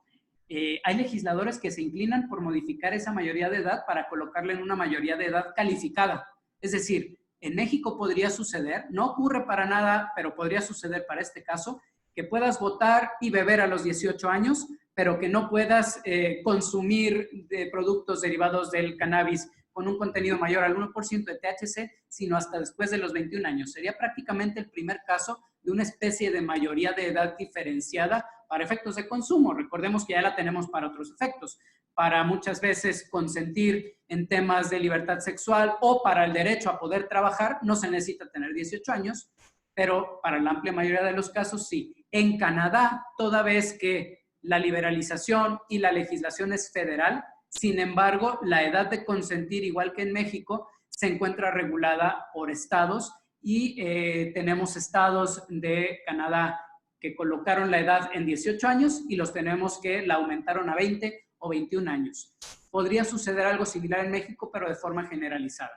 Hay legisladores que se inclinan por modificar esa mayoría de edad para colocarla en una mayoría de edad calificada. Es decir, en México podría suceder, no ocurre para nada, pero podría suceder para este caso, que puedas votar y beber a los 18 años, pero que no puedas consumir productos derivados del cannabis con un contenido mayor al 1% de THC, sino hasta después de los 21 años. Sería prácticamente el primer caso de una especie de mayoría de edad diferenciada para efectos de consumo. Recordemos que ya la tenemos para otros efectos, para muchas veces consentir en temas de libertad sexual o para el derecho a poder trabajar, no se necesita tener 18 años, pero para la amplia mayoría de los casos sí. En Canadá, toda vez que la liberalización y la legislación es federal, sin embargo, la edad de consentir, igual que en México, se encuentra regulada por estados y tenemos estados de Canadá que colocaron la edad en 18 años y los tenemos que la aumentaron a 20 o 21 años. Podría suceder algo similar en México, pero de forma generalizada.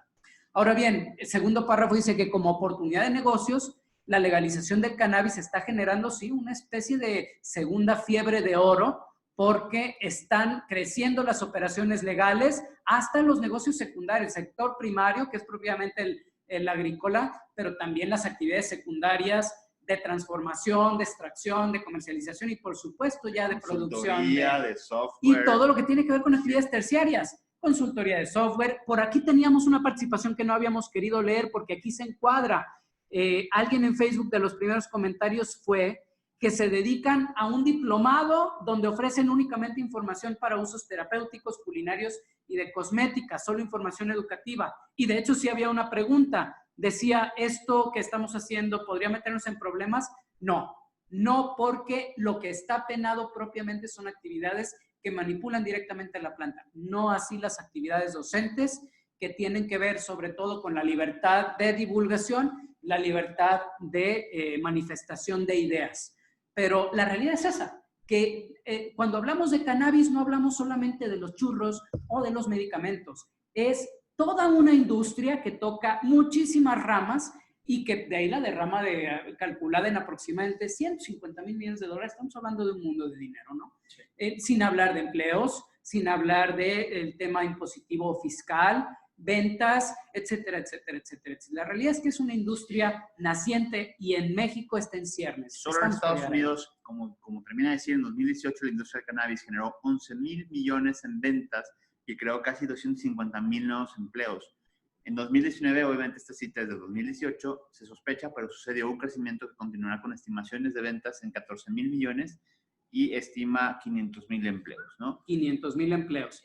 Ahora bien, el segundo párrafo dice que como oportunidad de negocios, la legalización del cannabis está generando, sí, una especie de segunda fiebre de oro, porque están creciendo las operaciones legales hasta los negocios secundarios, el sector primario, que es propiamente el agrícola, pero también las actividades secundarias de transformación, de extracción, de comercialización y, por supuesto, ya de producción. De software. Y todo lo que tiene que ver con actividades terciarias. Consultoría de software. Por aquí teníamos una participación que no habíamos querido leer porque aquí se encuadra. Alguien en Facebook de los primeros comentarios fue que se dedican a un diplomado donde ofrecen únicamente información para usos terapéuticos, culinarios y de cosmética, solo información educativa. Y de hecho sí había una pregunta, decía, ¿esto que estamos haciendo podría meternos en problemas? No, no, porque lo que está penado propiamente son actividades que manipulan directamente la planta, no así las actividades docentes que tienen que ver sobre todo con la libertad de divulgación, la libertad de manifestación de ideas. Pero la realidad es esa, que cuando hablamos de cannabis no hablamos solamente de los churros o de los medicamentos. Es toda una industria que toca muchísimas ramas y que de ahí la derrama calculada en aproximadamente 150 mil millones de dólares. Estamos hablando de un mundo de dinero, ¿no? Sí. Sin hablar de empleos, sin hablar del tema impositivo fiscal, ventas, etcétera, etcétera, etcétera. La realidad es que es una industria naciente y en México está en ciernes. Solo en Estados Unidos, como termina de decir, en 2018 la industria del cannabis generó 11 mil millones en ventas y creó casi 250 mil nuevos empleos. En 2019, obviamente esta cita es de 2018, se sospecha, pero sucedió un crecimiento que continuará con estimaciones de ventas en 14 mil millones y estima 500 mil empleos, ¿no? 500 mil empleos.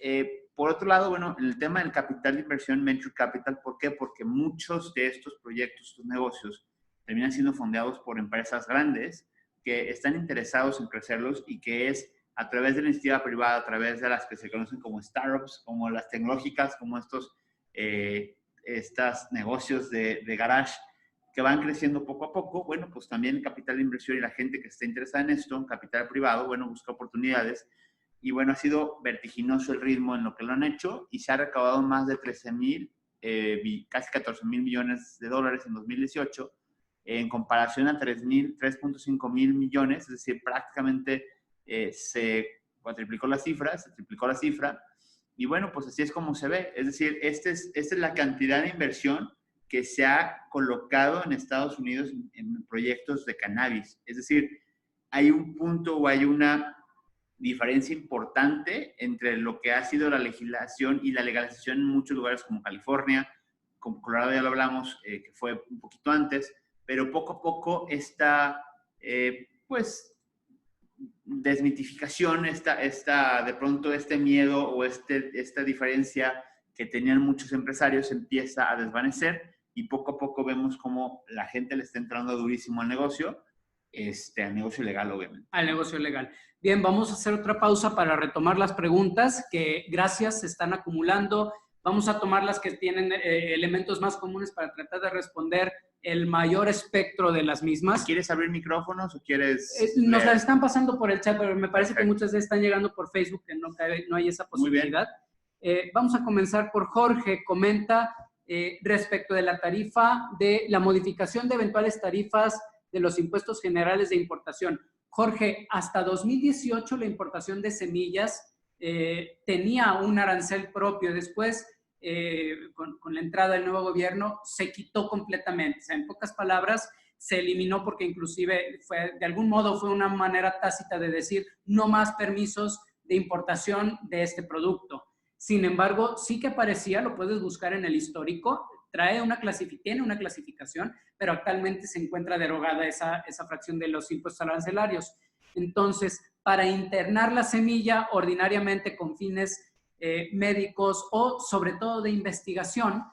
Por otro lado, bueno, en el tema del capital de inversión, venture capital, ¿por qué? Porque muchos de estos proyectos, estos negocios, terminan siendo fondeados por empresas grandes que están interesados en crecerlos y que es a través de la iniciativa privada, a través de las que se conocen como startups, como las tecnológicas, como estos negocios de garage que van creciendo poco a poco. Bueno, pues también el capital de inversión y la gente que esté interesada en esto, capital privado, bueno, busca oportunidades. Y bueno, ha sido vertiginoso el ritmo en lo que lo han hecho y se ha recaudado más de 13 mil, casi 14 mil millones de dólares en 2018, en comparación a 3.5 mil millones, es decir, prácticamente se cuatriplicó la cifra, se triplicó la cifra. Y bueno, pues así es como se ve. Es decir, esta es la cantidad de inversión que se ha colocado en Estados Unidos en proyectos de cannabis. Es decir, hay un punto o hay una diferencia importante entre lo que ha sido la legislación y la legalización en muchos lugares como California, como Colorado ya lo hablamos, que fue un poquito antes, pero poco a poco esta, pues, desmitificación, de pronto este miedo o esta diferencia que tenían muchos empresarios empieza a desvanecer y poco a poco vemos cómo la gente le está entrando durísimo al negocio legal, obviamente. Al negocio legal. Bien, vamos a hacer otra pausa para retomar las preguntas que, gracias, se están acumulando. Vamos a tomar las que tienen elementos más comunes para tratar de responder el mayor espectro de las mismas. ¿Quieres abrir micrófonos o quieres...? Nos las están pasando por el chat, pero me parece que muchas de están llegando por Facebook, que no hay esa posibilidad. Vamos a comenzar por Jorge. Comenta respecto de la tarifa, de la modificación de eventuales tarifas de los impuestos generales de importación. Jorge, hasta 2018 la importación de semillas tenía un arancel propio. Después, con la entrada del nuevo gobierno, se quitó completamente. O sea, en pocas palabras, se eliminó porque inclusive de algún modo fue una manera tácita de decir no más permisos de importación de este producto. Sin embargo, sí que aparecía, lo puedes buscar en el histórico, tiene una clasificación, pero actualmente se encuentra derogada esa fracción de los impuestos arancelarios. Entonces, para internar la semilla, ordinariamente con fines médicos o sobre todo de investigación,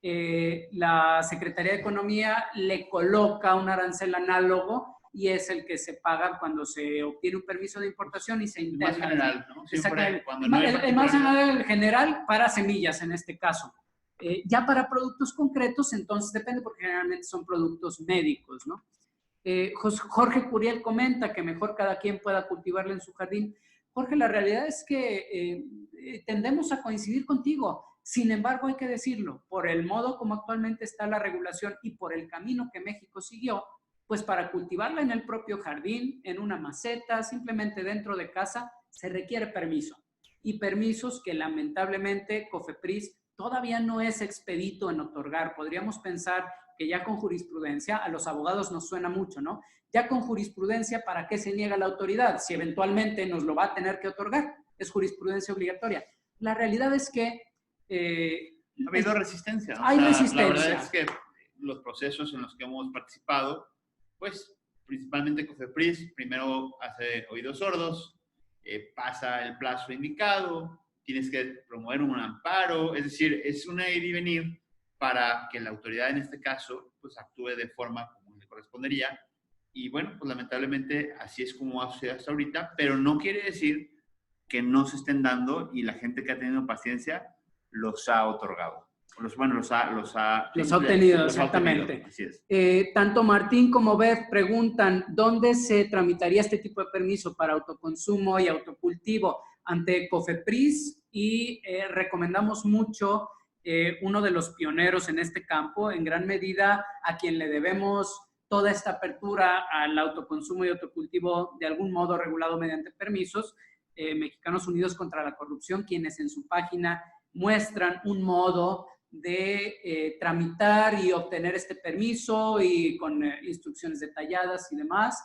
la Secretaría de Economía le coloca un arancel análogo y es el que se paga cuando se obtiene un permiso de importación y se interna. El más general, ¿no? Exactamente. El más general para semillas en este caso. Ya para productos concretos, entonces depende, porque generalmente son productos médicos, ¿no? Jorge Curiel comenta que mejor cada quien pueda cultivarla en su jardín. Jorge, la realidad es que tendemos a coincidir contigo. Sin embargo, hay que decirlo, por el modo como actualmente está la regulación y por el camino que México siguió, pues para cultivarla en el propio jardín, en una maceta, simplemente dentro de casa, se requiere permiso. Y permisos que lamentablemente COFEPRIS todavía no es expedito en otorgar. Podríamos pensar que ya con jurisprudencia, a los abogados nos suena mucho, ¿no? Ya con jurisprudencia, ¿para qué se niega la autoridad? Si eventualmente nos lo va a tener que otorgar, es jurisprudencia obligatoria. La realidad es que... ha habido resistencia, ¿no? Hay resistencia. La verdad es que los procesos en los que hemos participado, pues principalmente COFEPRIS, primero hace oídos sordos, pasa el plazo indicado, tienes que promover un amparo, es decir, es una ir y venir para que la autoridad en este caso pues actúe de forma como le correspondería. Y bueno, pues lamentablemente así es como ha sucedido hasta ahorita, pero no quiere decir que no se estén dando y la gente que ha tenido paciencia los ha otorgado. Los ha obtenido, exactamente. Así es. Tanto Martín como Beth preguntan, ¿dónde se tramitaría este tipo de permiso para autoconsumo y autocultivo? Ante COFEPRIS, y recomendamos mucho uno de los pioneros en este campo, en gran medida a quien le debemos toda esta apertura al autoconsumo y autocultivo de algún modo regulado mediante permisos, Mexicanos Unidos contra la Corrupción, quienes en su página muestran un modo de tramitar y obtener este permiso y con instrucciones detalladas y demás.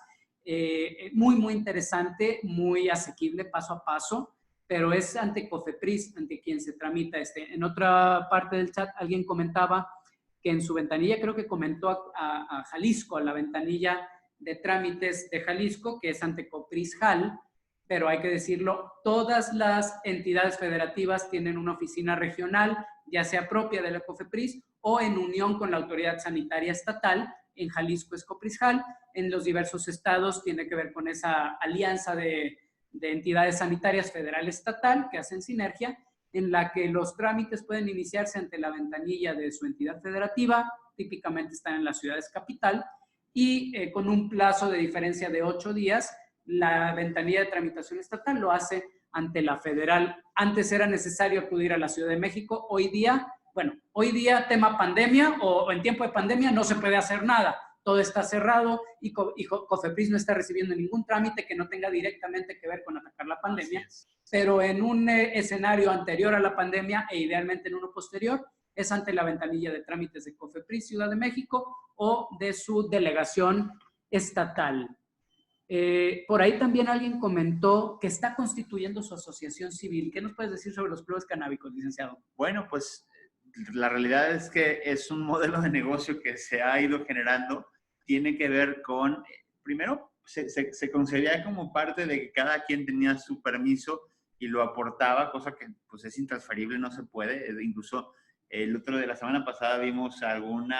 Muy, muy interesante, muy asequible paso a paso, pero es ante COFEPRIS, ante quien se tramita este. En otra parte del chat alguien comentaba que en su ventanilla, creo que comentó a Jalisco, a la ventanilla de trámites de Jalisco, que es ante COPRIS-JAL, pero hay que decirlo, todas las entidades federativas tienen una oficina regional, ya sea propia de la COFEPRIS o en unión con la autoridad sanitaria estatal. En Jalisco es COPRIS-JAL, en los diversos estados tiene que ver con esa alianza de entidades sanitarias federal-estatal que hacen sinergia, en la que los trámites pueden iniciarse ante la ventanilla de su entidad federativa, típicamente están en las ciudades capital, y con un plazo de diferencia de 8 días, la ventanilla de tramitación estatal lo hace ante la federal. Antes era necesario acudir a la Ciudad de México, hoy día, tema pandemia o en tiempo de pandemia no se puede hacer nada. Todo está cerrado y COFEPRIS no está recibiendo ningún trámite que no tenga directamente que ver con atacar la pandemia, pero en un escenario anterior a la pandemia e idealmente en uno posterior, es ante la ventanilla de trámites de COFEPRIS Ciudad de México o de su delegación estatal. Por ahí también alguien comentó que está constituyendo su asociación civil. ¿Qué nos puedes decir sobre los clubes canábicos, licenciado? Bueno, pues la realidad es que es un modelo de negocio que se ha ido generando. Tiene que ver con, primero, se concebía como parte de que cada quien tenía su permiso y lo aportaba, cosa que pues es intransferible, no se puede. Incluso la semana pasada vimos algún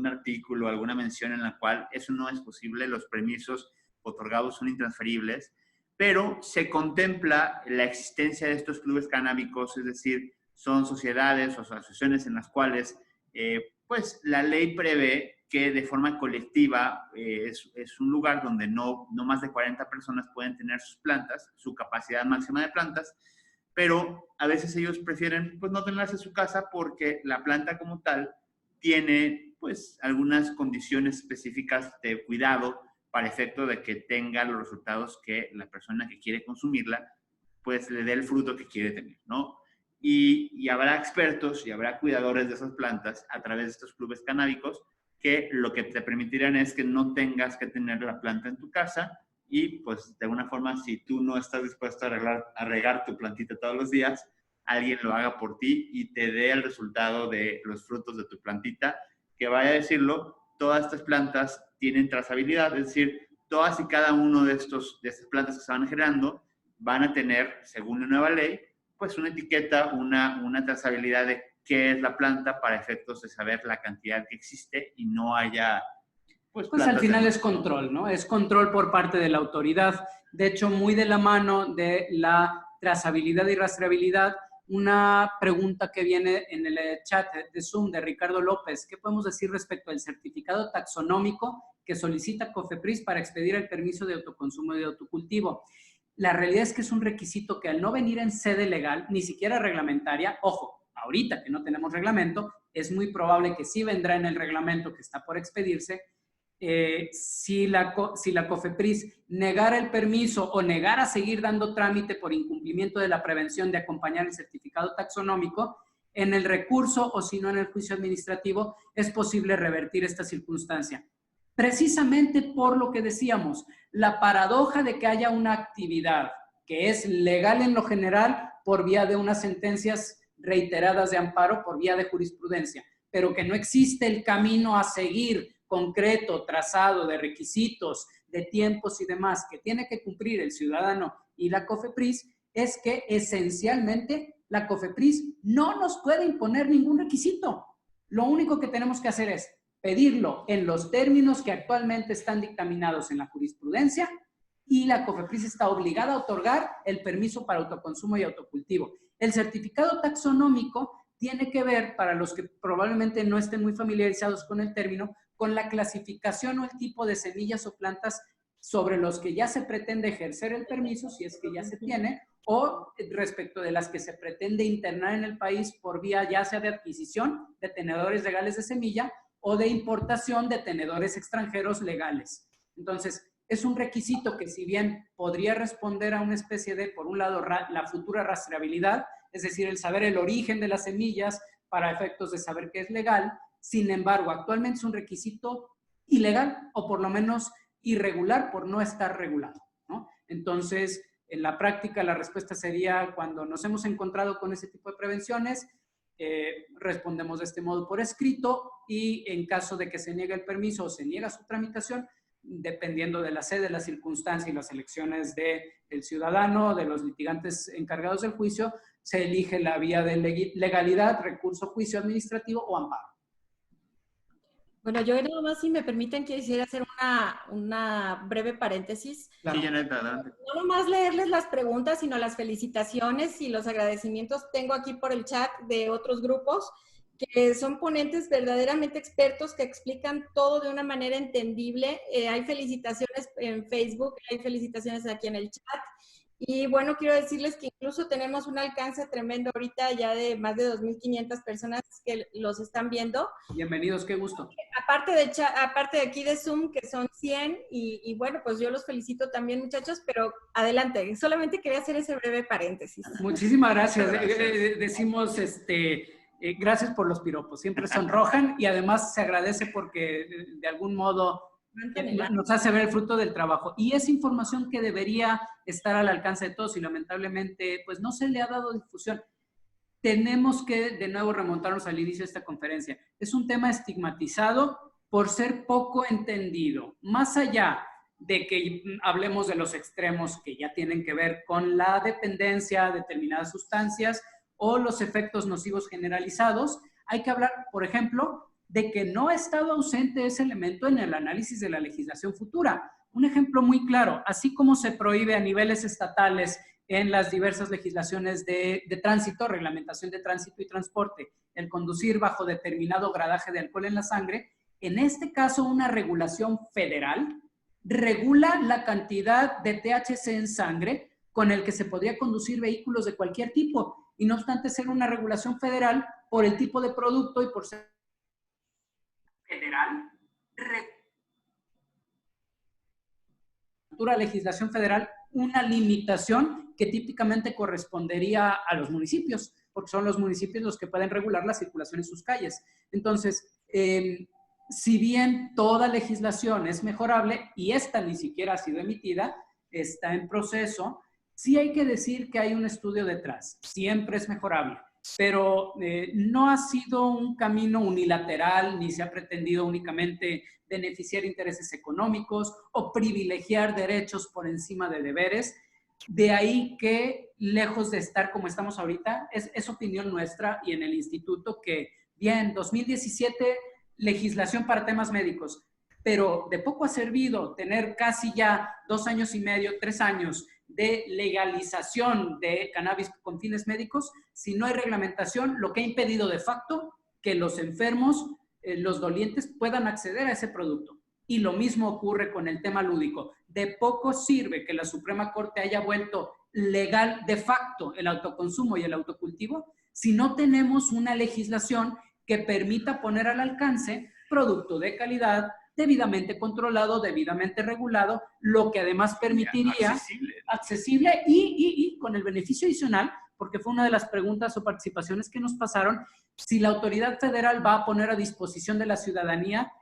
artículo, alguna mención en la cual eso no es posible, los permisos otorgados son intransferibles, pero se contempla la existencia de estos clubes canábicos, es decir, son sociedades o asociaciones en las cuales pues la ley prevé que de forma colectiva es un lugar donde no más de 40 personas pueden tener sus plantas, su capacidad máxima de plantas, pero a veces ellos prefieren pues no tenerlas en su casa porque la planta como tal tiene pues algunas condiciones específicas de cuidado para efecto de que tenga los resultados que la persona que quiere consumirla pues le dé el fruto que quiere tener, ¿no? Y habrá expertos y habrá cuidadores de esas plantas a través de estos clubes canábicos que lo que te permitirán es que no tengas que tener la planta en tu casa y pues de alguna forma si tú no estás dispuesto a regar tu plantita todos los días, alguien lo haga por ti y te dé el resultado de los frutos de tu plantita, que vaya a decirlo, todas estas plantas tienen trazabilidad, es decir, todas y cada uno de estas plantas que se van generando van a tener, según la nueva ley, pues una etiqueta, una trazabilidad de qué es la planta para efectos de saber la cantidad que existe y no haya... Pues al final es control, ¿no? Es control por parte de la autoridad. De hecho, muy de la mano de la trazabilidad y rastreabilidad, una pregunta que viene en el chat de Zoom de Ricardo López. ¿Qué podemos decir respecto al certificado taxonómico que solicita COFEPRIS para expedir el permiso de autoconsumo y de autocultivo? La realidad es que es un requisito que al no venir en sede legal, ni siquiera reglamentaria, ojo, ahorita que no tenemos reglamento, es muy probable que sí vendrá en el reglamento que está por expedirse. Si la COFEPRIS negara el permiso o negara seguir dando trámite por incumplimiento de la prevención de acompañar el certificado taxonómico, en el recurso o si no en el juicio administrativo es posible revertir esta circunstancia. Precisamente por lo que decíamos, la paradoja de que haya una actividad que es legal en lo general por vía de unas sentencias reiteradas de amparo, por vía de jurisprudencia, pero que no existe el camino a seguir concreto, trazado de requisitos, de tiempos y demás que tiene que cumplir el ciudadano y la COFEPRIS, es que esencialmente la COFEPRIS no nos puede imponer ningún requisito. Lo único que tenemos que hacer es pedirlo en los términos que actualmente están dictaminados en la jurisprudencia y la COFEPRIS está obligada a otorgar el permiso para autoconsumo y autocultivo. El certificado taxonómico tiene que ver, para los que probablemente no estén muy familiarizados con el término, con la clasificación o el tipo de semillas o plantas sobre los que ya se pretende ejercer el permiso, si es que ya se tiene, o respecto de las que se pretende internar en el país por vía ya sea de adquisición de tenedores legales de semilla o de importación de tenedores extranjeros legales. Entonces, es un requisito que si bien podría responder a una especie de, por un lado, la futura rastreabilidad, es decir, el saber el origen de las semillas para efectos de saber que es legal, sin embargo, actualmente es un requisito ilegal o por lo menos irregular por no estar regulado, ¿no? Entonces, en la práctica la respuesta sería cuando nos hemos encontrado con ese tipo de prevenciones, respondemos de este modo por escrito y en caso de que se niegue el permiso o se niega su tramitación, dependiendo de la sede, la circunstancia y las elecciones del ciudadano, de los litigantes encargados del juicio, se elige la vía de legalidad, recurso, juicio administrativo o amparo. Bueno, yo nada más, si me permiten, quisiera hacer una breve paréntesis. Claro. Sí, Janet, adelante. No nomás leerles las preguntas, sino las felicitaciones y los agradecimientos tengo aquí por el chat de otros grupos que son ponentes verdaderamente expertos que explican todo de una manera entendible. Hay felicitaciones en Facebook, hay felicitaciones aquí en el chat. Y bueno, quiero decirles que incluso tenemos un alcance tremendo ahorita ya de más de 2,500 personas que los están viendo. Bienvenidos, qué gusto. Aparte de aquí de Zoom, que son 100, y bueno, pues yo los felicito también, muchachos, pero adelante, solamente quería hacer ese breve paréntesis. Muchísimas gracias. Decimos, gracias por los piropos, siempre sonrojan y además se agradece porque de algún modo nos hace ver el fruto del trabajo. Y es información que debería estar al alcance de todos y lamentablemente pues no se le ha dado difusión. Tenemos que de nuevo remontarnos al inicio de esta conferencia. Es un tema estigmatizado por ser poco entendido. Más allá de que hablemos de los extremos que ya tienen que ver con la dependencia a determinadas sustancias o los efectos nocivos generalizados, hay que hablar, por ejemplo, de que no ha estado ausente ese elemento en el análisis de la legislación futura. Un ejemplo muy claro, así como se prohíbe a niveles estatales en las diversas legislaciones de tránsito, reglamentación de tránsito y transporte, el conducir bajo determinado gradaje de alcohol en la sangre, en este caso una regulación federal regula la cantidad de THC en sangre con el que se podría conducir vehículos de cualquier tipo, y no obstante ser una regulación federal por el tipo de producto y por ser federal, legislación federal, una limitación que típicamente correspondería a los municipios, porque son los municipios los que pueden regular la circulación en sus calles. Entonces, si bien toda legislación es mejorable y esta ni siquiera ha sido emitida, está en proceso, sí hay que decir que hay un estudio detrás, siempre es mejorable. Pero no ha sido un camino unilateral, ni se ha pretendido únicamente beneficiar intereses económicos o privilegiar derechos por encima de deberes. De ahí que, lejos de estar como estamos ahorita, es opinión nuestra y en el instituto que, bien, 2017, legislación para temas médicos, pero de poco ha servido tener casi ya 2 años y medio, 3 años de legalización de cannabis con fines médicos, si no hay reglamentación, lo que ha impedido de facto que los enfermos, los dolientes, puedan acceder a ese producto. Y lo mismo ocurre con el tema lúdico. De poco sirve que la Suprema Corte haya vuelto legal de facto el autoconsumo y el autocultivo si no tenemos una legislación que permita poner al alcance producto de calidad, debidamente controlado, debidamente regulado, lo que además permitiría accesible y con el beneficio adicional, porque fue una de las preguntas o participaciones que nos pasaron, si la autoridad federal va a poner a disposición de la ciudadanía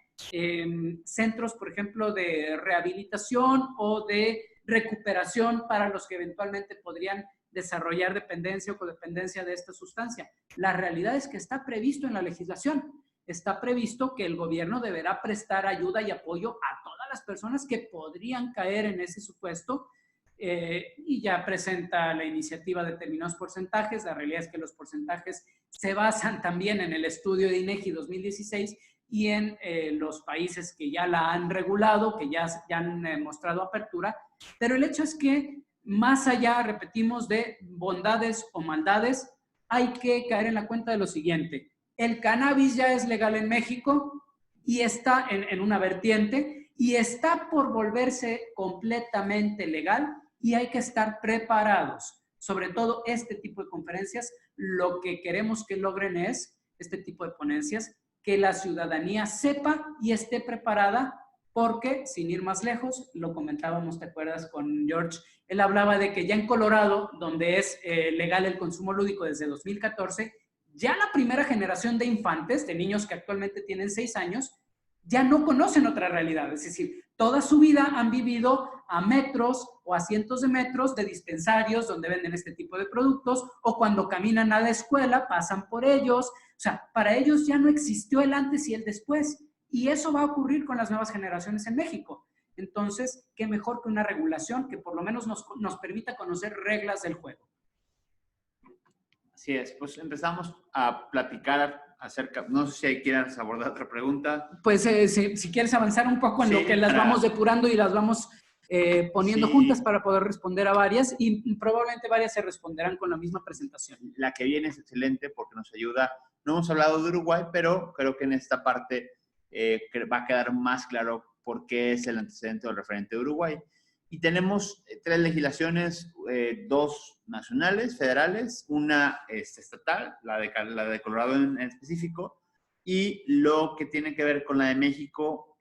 centros, por ejemplo, de rehabilitación o de recuperación para los que eventualmente podrían desarrollar dependencia o codependencia de esta sustancia. La realidad es que está previsto en la legislación. Está previsto que el gobierno deberá prestar ayuda y apoyo a todas las personas que podrían caer en ese supuesto, y ya presenta la iniciativa determinados porcentajes. La realidad es que los porcentajes se basan también en el estudio de INEGI 2016 y en los países que ya la han regulado, que ya han mostrado apertura, pero el hecho es que más allá, repetimos, de bondades o maldades, hay que caer en la cuenta de lo siguiente. El cannabis ya es legal en México y está en una vertiente y está por volverse completamente legal y hay que estar preparados. Sobre todo este tipo de conferencias, lo que queremos que logren es, este tipo de ponencias, que la ciudadanía sepa y esté preparada, porque, sin ir más lejos, lo comentábamos, ¿te acuerdas con George? Él hablaba de que ya en Colorado, donde es legal el consumo lúdico desde 2014, ya la primera generación de infantes, de niños que actualmente tienen 6 años, ya no conocen otra realidad. Es decir, toda su vida han vivido a metros o a cientos de metros de dispensarios donde venden este tipo de productos, o cuando caminan a la escuela pasan por ellos. O sea, para ellos ya no existió el antes y el después. Y eso va a ocurrir con las nuevas generaciones en México. Entonces, qué mejor que una regulación que por lo menos nos permita conocer reglas del juego. Así es, pues empezamos a platicar acerca, no sé si quieras abordar otra pregunta. Pues si quieres avanzar un poco en lo que las vamos depurando y las vamos poniendo juntas para poder responder a varias, y probablemente varias se responderán con la misma presentación. La que viene es excelente porque nos ayuda. No hemos hablado de Uruguay, pero creo que en esta parte va a quedar más claro por qué es el antecedente o el referente de Uruguay. Y tenemos 3 legislaciones, 2 nacionales, federales, una estatal, la de Colorado en específico, y lo que tiene que ver con la de México,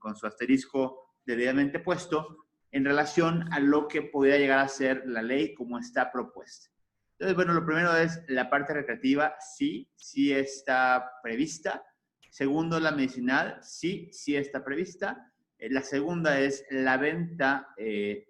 con su asterisco debidamente puesto, en relación a lo que podría llegar a ser la ley como está propuesta. Entonces, bueno, lo primero es la parte recreativa, sí está prevista. Segundo, la medicinal, sí está prevista. La segunda es la venta,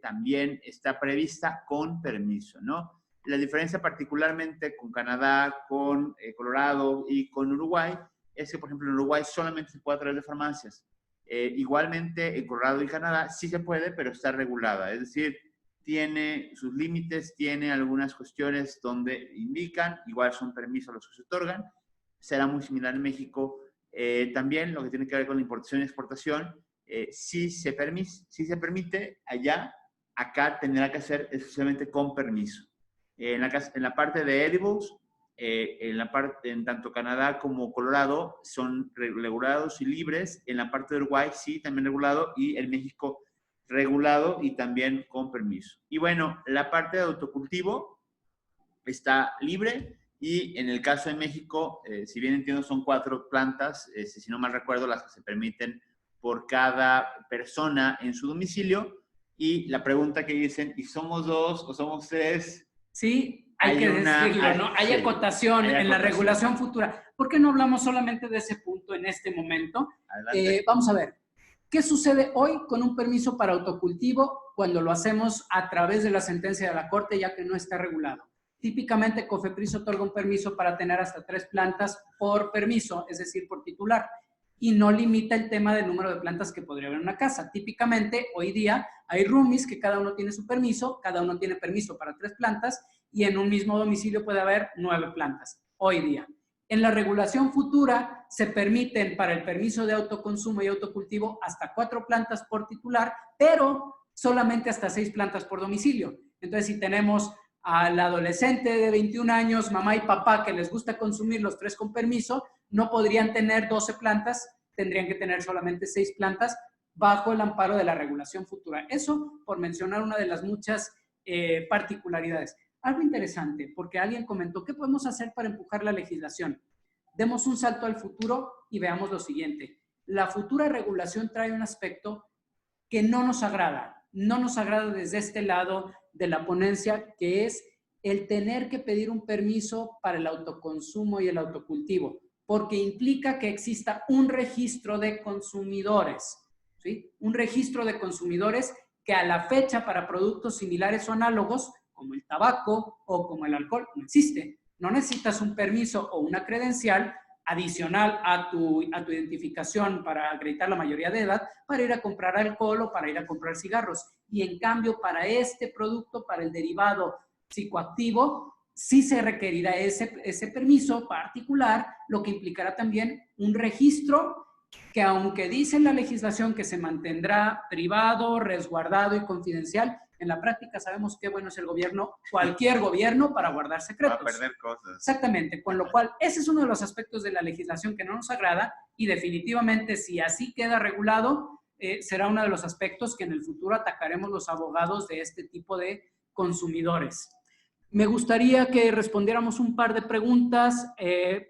también está prevista con permiso, ¿no? La diferencia particularmente con Canadá, con Colorado y con Uruguay es que, por ejemplo, en Uruguay solamente se puede a través de farmacias. Igualmente, en Colorado y Canadá sí se puede, pero está regulada. Es decir, tiene sus límites, tiene algunas cuestiones donde indican, igual son permisos los que se otorgan. Será muy similar en México. También lo que tiene que ver con la importación y exportación, sí se permite allá, acá tendrá que ser exclusivamente con permiso. En la parte de edibles, en tanto Canadá como Colorado son regulados y libres. En la parte de Uruguay sí, también regulado, y en México regulado y también con permiso. Y bueno, la parte de autocultivo está libre, y en el caso de México, si bien entiendo, son 4 plantas, si no mal recuerdo, las que se permiten por cada persona en su domicilio. Y la pregunta que dicen, ¿y somos 2 o somos 3? Sí, hay que decirlo, ¿no? Hay acotación en la regulación futura. ¿Por qué no hablamos solamente de ese punto en este momento? Vamos a ver, ¿qué sucede hoy con un permiso para autocultivo cuando lo hacemos a través de la sentencia de la Corte, ya que no está regulado? Típicamente, COFEPRIS otorga un permiso para tener hasta 3 plantas por permiso, es decir, por titular, y no limita el tema del número de plantas que podría haber en una casa. Típicamente, hoy día, hay roomies que cada uno tiene su permiso, cada uno tiene permiso para 3 plantas, y en un mismo domicilio puede haber 9 plantas, hoy día. En la regulación futura, se permiten para el permiso de autoconsumo y autocultivo hasta 4 plantas por titular, pero solamente hasta 6 plantas por domicilio. Entonces, si tenemos al adolescente de 21 años, mamá y papá, que les gusta consumir los 3 con permiso, no podrían tener 12 plantas, tendrían que tener solamente 6 plantas bajo el amparo de la regulación futura. Eso por mencionar una de las muchas particularidades. Algo interesante, porque alguien comentó, ¿qué podemos hacer para empujar la legislación? Demos un salto al futuro y veamos lo siguiente. La futura regulación trae un aspecto que no nos agrada desde este lado de la ponencia, que es el tener que pedir un permiso para el autoconsumo y el autocultivo, porque implica que exista un registro de consumidores, ¿sí? Un registro de consumidores que a la fecha para productos similares o análogos, como el tabaco o como el alcohol, no existe. No necesitas un permiso o una credencial adicional a tu identificación para acreditar la mayoría de edad para ir a comprar alcohol o para ir a comprar cigarros. Y en cambio, para este producto, para el derivado psicoactivo, sí se requerirá ese permiso particular, lo que implicará también un registro que, aunque dice la legislación que se mantendrá privado, resguardado y confidencial, en la práctica sabemos qué bueno es el gobierno, cualquier gobierno, para guardar secretos. Para perder cosas. Exactamente, con lo cual ese es uno de los aspectos de la legislación que no nos agrada y definitivamente si así queda regulado, será uno de los aspectos que en el futuro atacaremos los abogados de este tipo de consumidores. Me gustaría que respondiéramos un par de preguntas.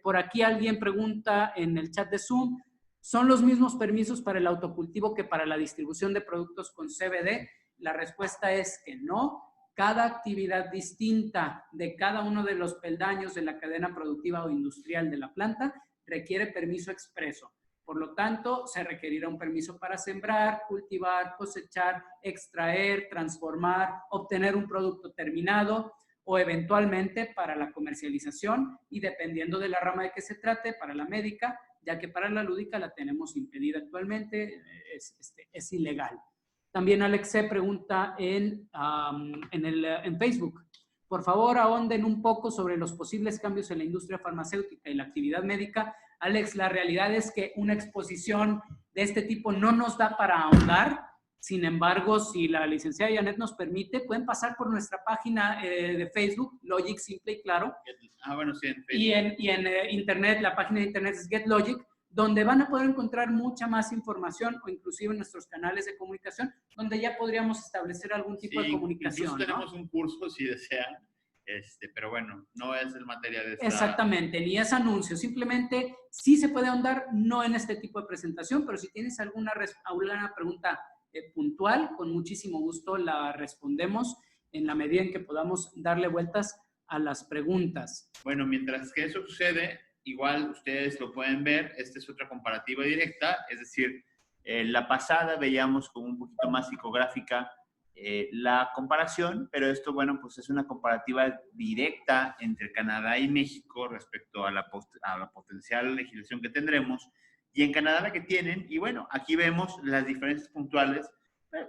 Por aquí alguien pregunta en el chat de Zoom, ¿son los mismos permisos para el autocultivo que para la distribución de productos con CBD? La respuesta es que no. Cada actividad distinta de cada uno de los peldaños de la cadena productiva o industrial de la planta requiere permiso expreso. Por lo tanto, se requerirá un permiso para sembrar, cultivar, cosechar, extraer, transformar, obtener un producto terminado o eventualmente para la comercialización y dependiendo de la rama de que se trate, para la médica, ya que para la lúdica la tenemos impedida actualmente, es ilegal. También Alex C. pregunta en Facebook. Por favor, ahonden un poco sobre los posibles cambios en la industria farmacéutica y la actividad médica. Alex, la realidad es que una exposición de este tipo no nos da para ahondar. Sin embargo, si la licenciada Janet nos permite, pueden pasar por nuestra página de Facebook, Logic Simple y Claro. Bueno, sí, en Facebook. Y en Internet, la página de Internet es Get Logic, donde van a poder encontrar mucha más información o inclusive en nuestros canales de comunicación, donde ya podríamos establecer algún tipo de comunicación. Incluso tenemos un curso si desean, pero bueno, no es el materia de esta... Exactamente, ni es anuncio, simplemente sí se puede ahondar, no en este tipo de presentación, pero si tienes alguna pregunta puntual, con muchísimo gusto la respondemos en la medida en que podamos darle vueltas a las preguntas. Bueno, mientras que eso sucede, igual ustedes lo pueden ver, esta es otra comparativa directa, es decir, la pasada veíamos como un poquito más psicográfica la comparación, pero esto, bueno, pues es una comparativa directa entre Canadá y México respecto a la potencial legislación que tendremos, y en Canadá la que tienen, y bueno, aquí vemos las diferencias puntuales.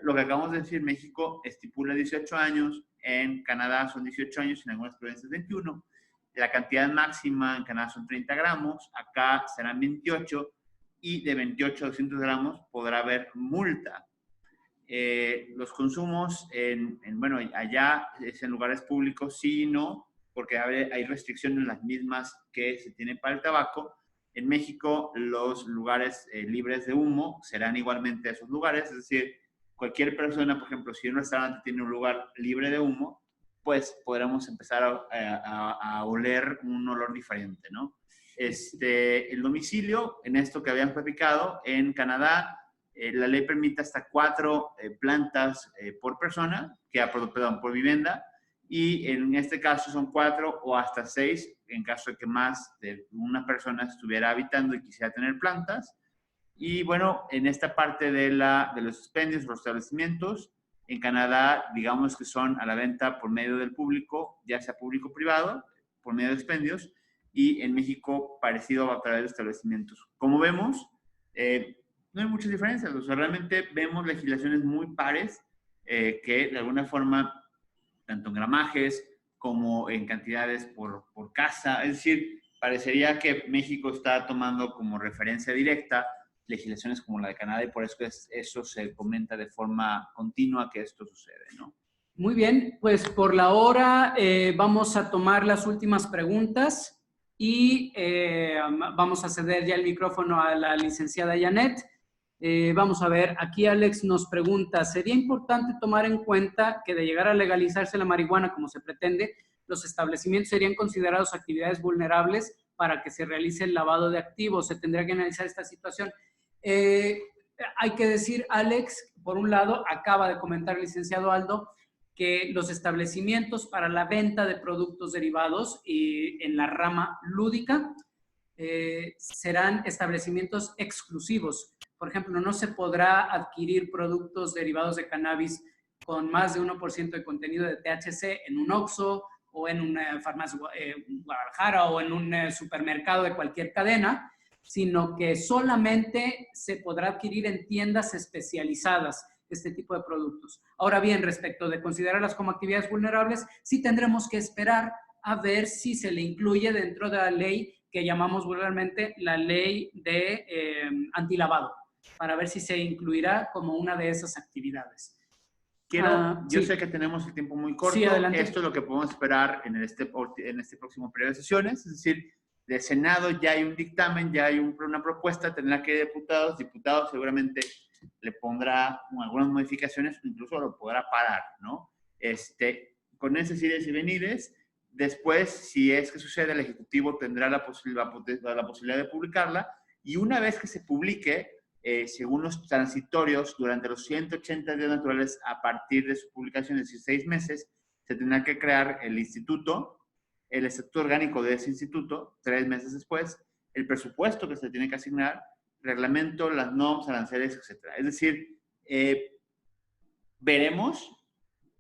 Lo que acabamos de decir, México estipula 18 años, en Canadá son 18 años, en algunas provincias 21, la cantidad máxima en Canadá son 30 gramos, acá serán 28, y de 28 a 200 gramos podrá haber multa. Los consumos, bueno, allá es en lugares públicos, sí y no, porque hay restricciones las mismas que se tienen para el tabaco. En México, los lugares libres de humo serán igualmente esos lugares, es decir, cualquier persona, por ejemplo, si un restaurante tiene un lugar libre de humo, pues podremos empezar a oler un olor diferente, ¿no? El domicilio, en esto que habíamos platicado, en Canadá, la ley permite hasta 4 plantas por persona, por vivienda, y en este caso son 4 o hasta 6, en caso de que más de una persona estuviera habitando y quisiera tener plantas. Y bueno, en esta parte de los expendios, los establecimientos, en Canadá, digamos que son a la venta por medio del público, ya sea público o privado, por medio de expendios, y en México parecido a través de establecimientos. Como vemos, no hay muchas diferencias, o sea, realmente vemos legislaciones muy pares que de alguna forma, tanto en gramajes como en cantidades por casa, es decir, parecería que México está tomando como referencia directa legislaciones como la de Canadá y por eso eso se comenta de forma continua que esto sucede, ¿no? Muy bien, pues por la hora vamos a tomar las últimas preguntas y vamos a ceder ya el micrófono a la licenciada Janet. Vamos a ver, aquí Alex nos pregunta, ¿sería importante tomar en cuenta que de llegar a legalizarse la marihuana como se pretende, los establecimientos serían considerados actividades vulnerables para que se realice el lavado de activos? ¿Se tendría que analizar esta situación? Hay que decir, Alex, por un lado, acaba de comentar el licenciado Aldo, que los establecimientos para la venta de productos derivados y en la rama lúdica serán establecimientos exclusivos. Por ejemplo, no se podrá adquirir productos derivados de cannabis con más de 1% de contenido de THC en un Oxxo o en una farmacia Guadalajara o en un supermercado de cualquier cadena, sino que solamente se podrá adquirir en tiendas especializadas este tipo de productos. Ahora bien, respecto de considerarlas como actividades vulnerables, sí tendremos que esperar a ver si se le incluye dentro de la ley que llamamos vulgarmente la ley de antilavado, para ver si se incluirá como una de esas actividades. Yo sé que tenemos el tiempo muy corto. Sí, adelante. Esto es lo que podemos esperar en este próximo periodo de sesiones. Es decir, del Senado ya hay un dictamen, ya hay una propuesta, tendrá que ir diputados seguramente le pondrá algunas modificaciones, incluso lo podrá parar, ¿no? Con esas ides y venires, después, si es que sucede, el Ejecutivo tendrá la posibilidad de publicarla, y una vez que se publique, según los transitorios, durante los 180 días naturales a partir de su publicación, es decir, 6 meses, se tendrá que crear el instituto, el estatuto orgánico de ese instituto, 3 meses después, el presupuesto que se tiene que asignar, reglamento, las normas, aranceles, etc. Es decir, veremos,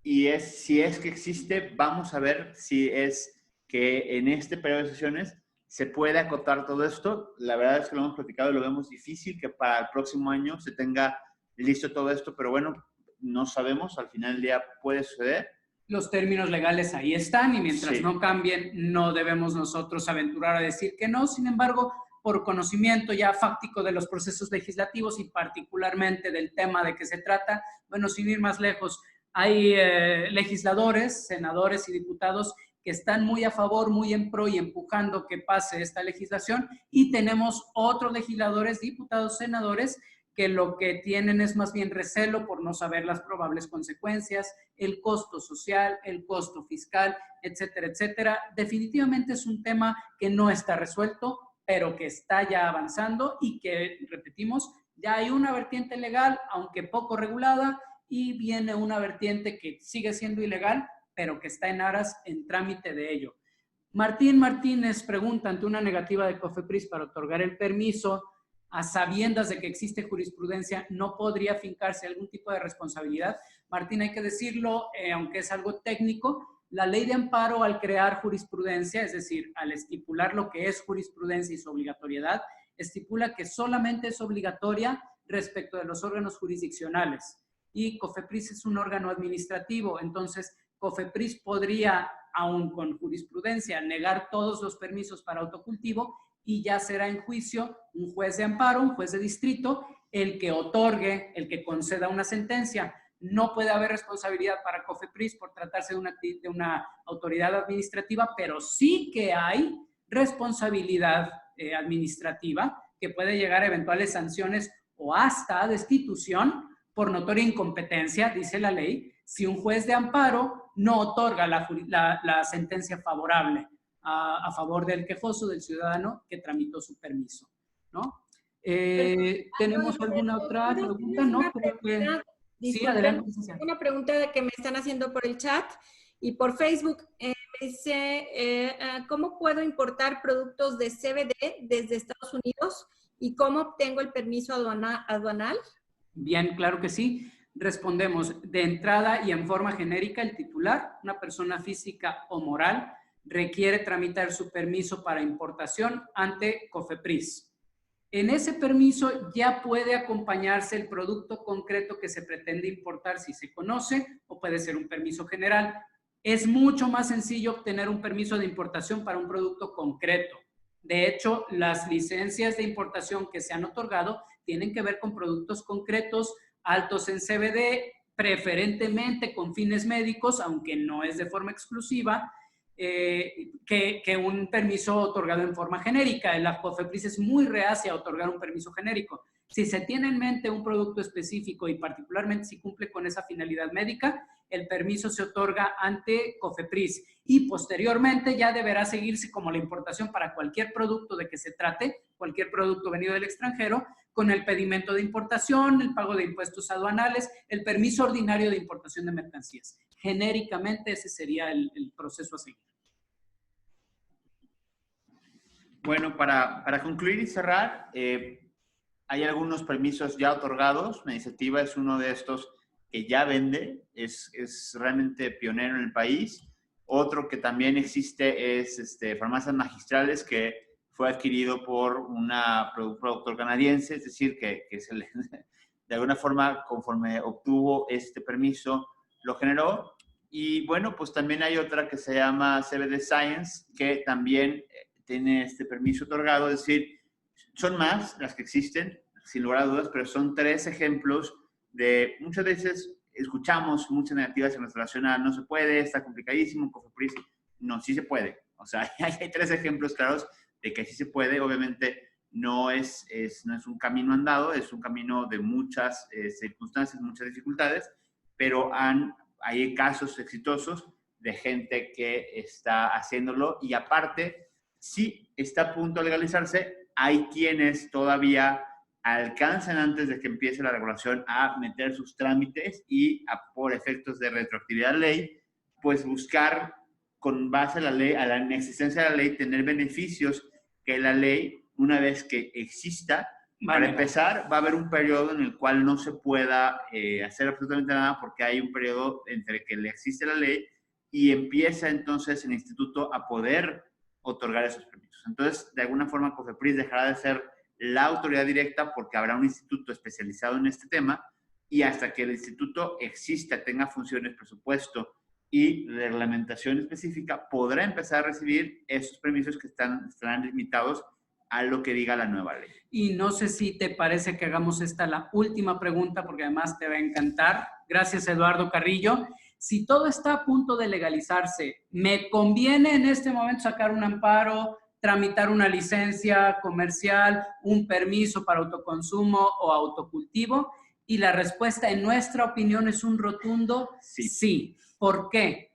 y si es que existe, vamos a ver si es que en este periodo de sesiones se puede acotar todo esto. La verdad es que lo hemos platicado y lo vemos difícil que para el próximo año se tenga listo todo esto, pero bueno, no sabemos, al final del día puede suceder. Los términos legales ahí están y mientras sí. no cambien, no debemos nosotros aventurar a decir que no. Sin embargo, por conocimiento ya fáctico de los procesos legislativos y particularmente del tema de que se trata, bueno, sin ir más lejos, hay legisladores, senadores y diputados que están muy a favor, muy en pro y empujando que pase esta legislación, y tenemos otros legisladores, diputados, senadores, que lo que tienen es más bien recelo por no saber las probables consecuencias, el costo social, el costo fiscal, etcétera, etcétera. Definitivamente es un tema que no está resuelto, pero que está ya avanzando y que, repetimos, ya hay una vertiente legal, aunque poco regulada, y viene una vertiente que sigue siendo ilegal, pero que está en aras, en trámite de ello. Martín Martínez pregunta, ante una negativa de COFEPRIS para otorgar el permiso, a sabiendas de que existe jurisprudencia, ¿no podría fincarse algún tipo de responsabilidad? Martín, hay que decirlo, aunque es algo técnico, la ley de amparo, al crear jurisprudencia, es decir, al estipular lo que es jurisprudencia y su obligatoriedad, estipula que solamente es obligatoria respecto de los órganos jurisdiccionales. Y COFEPRIS es un órgano administrativo, entonces COFEPRIS podría, aún con jurisprudencia, negar todos los permisos para autocultivo y ya será en juicio un juez de amparo, un juez de distrito, el que otorgue, el que conceda una sentencia. No puede haber responsabilidad para COFEPRIS por tratarse de una autoridad administrativa, pero sí que hay responsabilidad administrativa que puede llegar a eventuales sanciones o hasta destitución por notoria incompetencia, dice la ley, si un juez de amparo no otorga la sentencia favorable a favor del quejoso, del ciudadano que tramitó su permiso, ¿no? ¿Tenemos alguna otra pregunta? ¿No? Sí, adelante. Una pregunta que me están haciendo por el chat y por Facebook. Dice, ¿cómo puedo importar productos de CBD desde Estados Unidos y cómo obtengo el permiso aduanal? Bien, claro que sí. Respondemos de entrada y en forma genérica. El titular, una persona física o moral, requiere tramitar su permiso para importación ante COFEPRIS. En ese permiso ya puede acompañarse el producto concreto que se pretende importar si se conoce, o puede ser un permiso general. Es mucho más sencillo obtener un permiso de importación para un producto concreto. De hecho, las licencias de importación que se han otorgado tienen que ver con productos concretos, altos en CBD, preferentemente con fines médicos, aunque no es de forma exclusiva, que un permiso otorgado en forma genérica. La COFEPRIS es muy reacia a otorgar un permiso genérico. Si se tiene en mente un producto específico y particularmente si cumple con esa finalidad médica, el permiso se otorga ante COFEPRIS y posteriormente ya deberá seguirse como la importación para cualquier producto de que se trate, cualquier producto venido del extranjero, con el pedimento de importación, el pago de impuestos aduanales, el permiso ordinario de importación de mercancías. Genéricamente ese sería el proceso a seguir. Bueno, para concluir y cerrar, hay algunos permisos ya otorgados. Medisativa es uno de estos que ya vende, es realmente pionero en el país. Otro que también existe es Farmacias Magistrales, que fue adquirido por un productor canadiense, es decir, que de alguna forma, conforme obtuvo este permiso, lo generó. Y bueno, pues también hay otra que se llama CBD Science, que también tiene este permiso otorgado, es decir, son más las que existen, sin lugar a dudas, pero son 3 ejemplos de, muchas veces escuchamos muchas negativas en relación a no se puede, está complicadísimo, COFEPRIS. No, sí se puede. O sea, hay 3 ejemplos claros de que sí se puede. Obviamente no es un camino andado, es un camino de muchas circunstancias, muchas dificultades, pero hay casos exitosos de gente que está haciéndolo y aparte, sí está a punto de legalizarse, hay quienes todavía alcanzan antes de que empiece la regulación a meter sus trámites y por efectos de retroactividad de ley, pues buscar con base a la ley, a la existencia de la ley, tener beneficios que la ley, una vez que exista, para empezar, va a haber un periodo en el cual no se pueda hacer absolutamente nada porque hay un periodo entre que le existe la ley y empieza entonces el instituto a poder otorgar esos permisos. Entonces, de alguna forma, COFEPRIS dejará de ser la autoridad directa porque habrá un instituto especializado en este tema y hasta que el instituto exista, tenga funciones, presupuesto y reglamentación específica, podrá empezar a recibir esos permisos que estarán limitados a lo que diga la nueva ley. Y no sé si te parece que hagamos esta la última pregunta, porque además te va a encantar. Gracias, Eduardo Carrillo. Si todo está a punto de legalizarse, ¿me conviene en este momento sacar un amparo, tramitar una licencia comercial, un permiso para autoconsumo o autocultivo? Y la respuesta, en nuestra opinión, es un rotundo sí. ¿Por qué?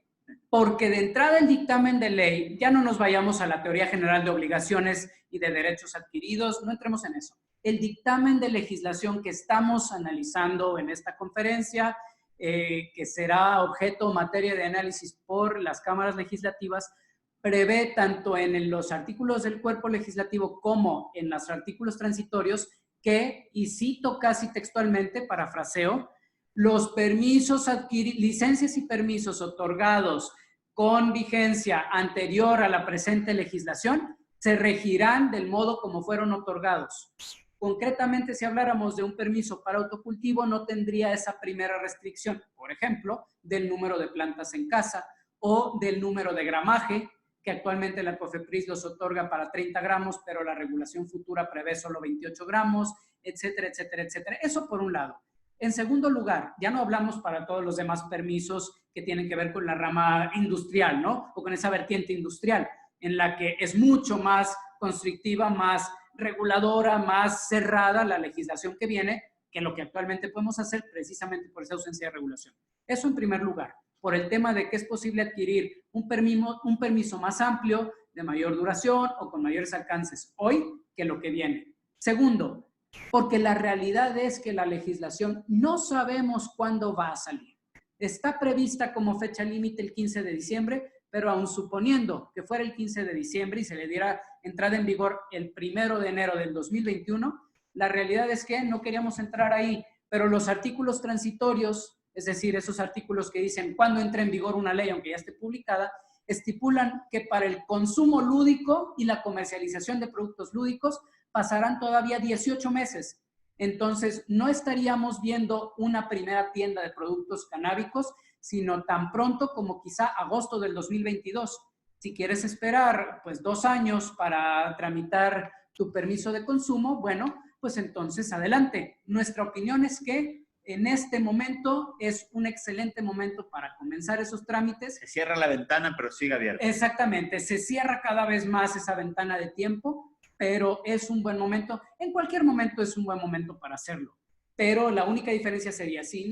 Porque de entrada el dictamen de ley, ya no nos vayamos a la teoría general de obligaciones y de derechos adquiridos, no entremos en eso. El dictamen de legislación que estamos analizando en esta conferencia, que será objeto o materia de análisis por las cámaras legislativas, prevé tanto en los artículos del cuerpo legislativo como en los artículos transitorios que, y cito casi textualmente, parafraseo, los permisos licencias y permisos otorgados con vigencia anterior a la presente legislación se regirán del modo como fueron otorgados. Concretamente, si habláramos de un permiso para autocultivo, no tendría esa primera restricción, por ejemplo, del número de plantas en casa o del número de gramaje, que actualmente la COFEPRIS los otorga para 30 gramos, pero la regulación futura prevé solo 28 gramos, etcétera, etcétera, etcétera. Eso por un lado. En segundo lugar, ya no hablamos para todos los demás permisos que tienen que ver con la rama industrial, ¿no? O con esa vertiente industrial, en la que es mucho más constrictiva, más reguladora, más cerrada la legislación que viene que lo que actualmente podemos hacer precisamente por esa ausencia de regulación. Eso en primer lugar, por el tema de que es posible adquirir un permiso más amplio, de mayor duración o con mayores alcances hoy que lo que viene. Segundo, porque la realidad es que la legislación no sabemos cuándo va a salir. Está prevista como fecha límite el 15 de diciembre, pero aun suponiendo que fuera el 15 de diciembre y se le diera entrada en vigor el 1 de enero del 2021, la realidad es que no queríamos entrar ahí, pero los artículos transitorios, es decir, esos artículos que dicen cuándo entra en vigor una ley, aunque ya esté publicada, estipulan que para el consumo lúdico y la comercialización de productos lúdicos pasarán todavía 18 meses. Entonces, no estaríamos viendo una primera tienda de productos canábicos, sino tan pronto como quizá agosto del 2022. Si quieres esperar, pues 2 años para tramitar tu permiso de consumo, bueno, pues entonces adelante. Nuestra opinión es que en este momento es un excelente momento para comenzar esos trámites. Se cierra la ventana, pero sigue abierta. Exactamente, se cierra cada vez más esa ventana de tiempo, pero es un buen momento. En cualquier momento es un buen momento para hacerlo. Pero la única diferencia sería, si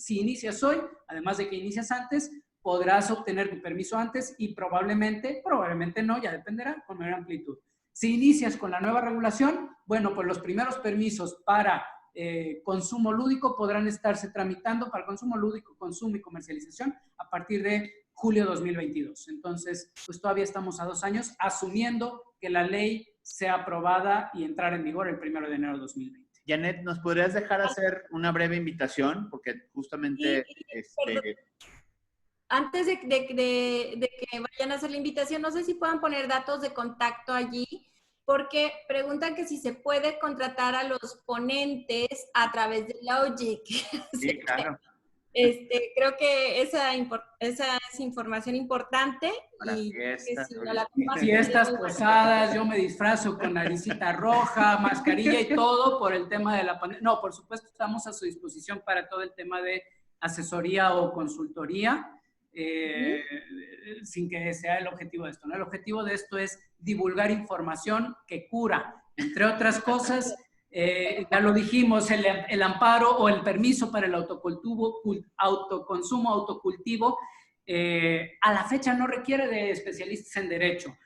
inicias hoy, además de que inicias antes, podrás obtener tu permiso antes y probablemente no, ya dependerá, con mayor amplitud. Si inicias con la nueva regulación, bueno, pues los primeros permisos para consumo lúdico podrán estarse tramitando para consumo lúdico, consumo y comercialización a partir de julio 2022. Entonces, pues todavía estamos a 2 años, asumiendo que la ley sea aprobada y entrar en vigor el 1 de enero de 2020. Janet, ¿nos podrías dejar hacer una breve invitación? Porque justamente... Antes de que vayan a hacer la invitación, no sé si puedan poner datos de contacto allí, porque preguntan que si se puede contratar a los ponentes a través de Logic. Sí, claro. Creo que esa es información importante. Para y fiestas, que si no la fiestas, posadas, yo me disfrazo con naricita roja, mascarilla y todo por el tema de la pandemia. No, por supuesto, estamos a su disposición para todo el tema de asesoría o consultoría. Sin que sea el objetivo de esto, ¿no? El objetivo de esto es divulgar información que cura, entre otras cosas. Ya lo dijimos, el amparo o el permiso para el autoconsumo, autocultivo, a la fecha no requiere de especialistas en derecho.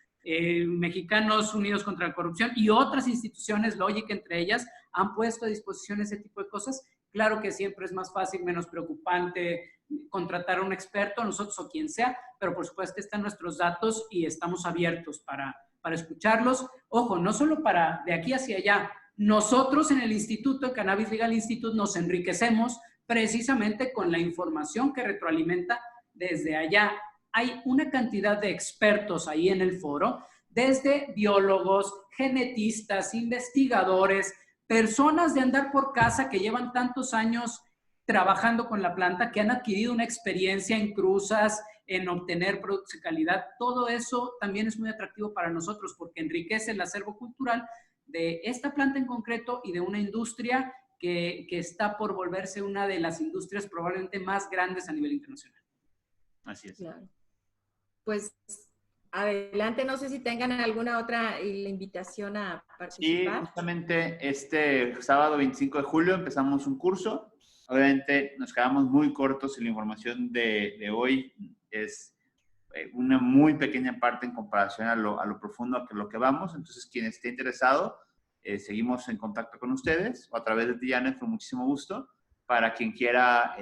Mexicanos Unidos contra la Corrupción y otras instituciones, Logic entre ellas, han puesto a disposición ese tipo de cosas. Claro que siempre es más fácil, menos preocupante contratar a un experto, nosotros o quien sea, pero por supuesto están nuestros datos y estamos abiertos para escucharlos. Ojo, no solo para de aquí hacia allá. Nosotros en el Instituto, Cannabis Legal Institute, nos enriquecemos precisamente con la información que retroalimenta desde allá. Hay una cantidad de expertos ahí en el foro, desde biólogos, genetistas, investigadores, personas de andar por casa que llevan tantos años trabajando con la planta, que han adquirido una experiencia en cruzas, en obtener productos de calidad. Todo eso también es muy atractivo para nosotros porque enriquece el acervo cultural de esta planta en concreto y de una industria que está por volverse una de las industrias probablemente más grandes a nivel internacional. Así es. Claro. Pues adelante, no sé si tengan alguna otra invitación a participar. Sí, justamente este sábado 25 de julio empezamos un curso. Obviamente nos quedamos muy cortos y la información de hoy es una muy pequeña parte en comparación a lo profundo a lo que vamos. Entonces, quien esté interesado, seguimos en contacto con ustedes o a través de ti, Janet, con muchísimo gusto, para quien quiera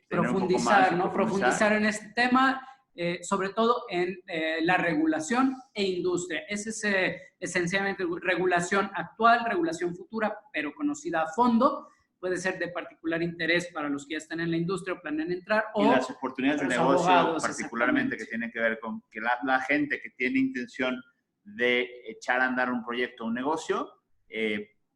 profundizar, ¿no? Profundizar en este tema, sobre todo en la regulación e industria. Ese es esencialmente regulación actual, regulación futura, pero conocida a fondo. Puede ser de particular interés para los que ya están en la industria o planean entrar. Y o las oportunidades de negocio, particularmente, que tienen que ver con que la gente que tiene intención de echar a andar un proyecto o un negocio,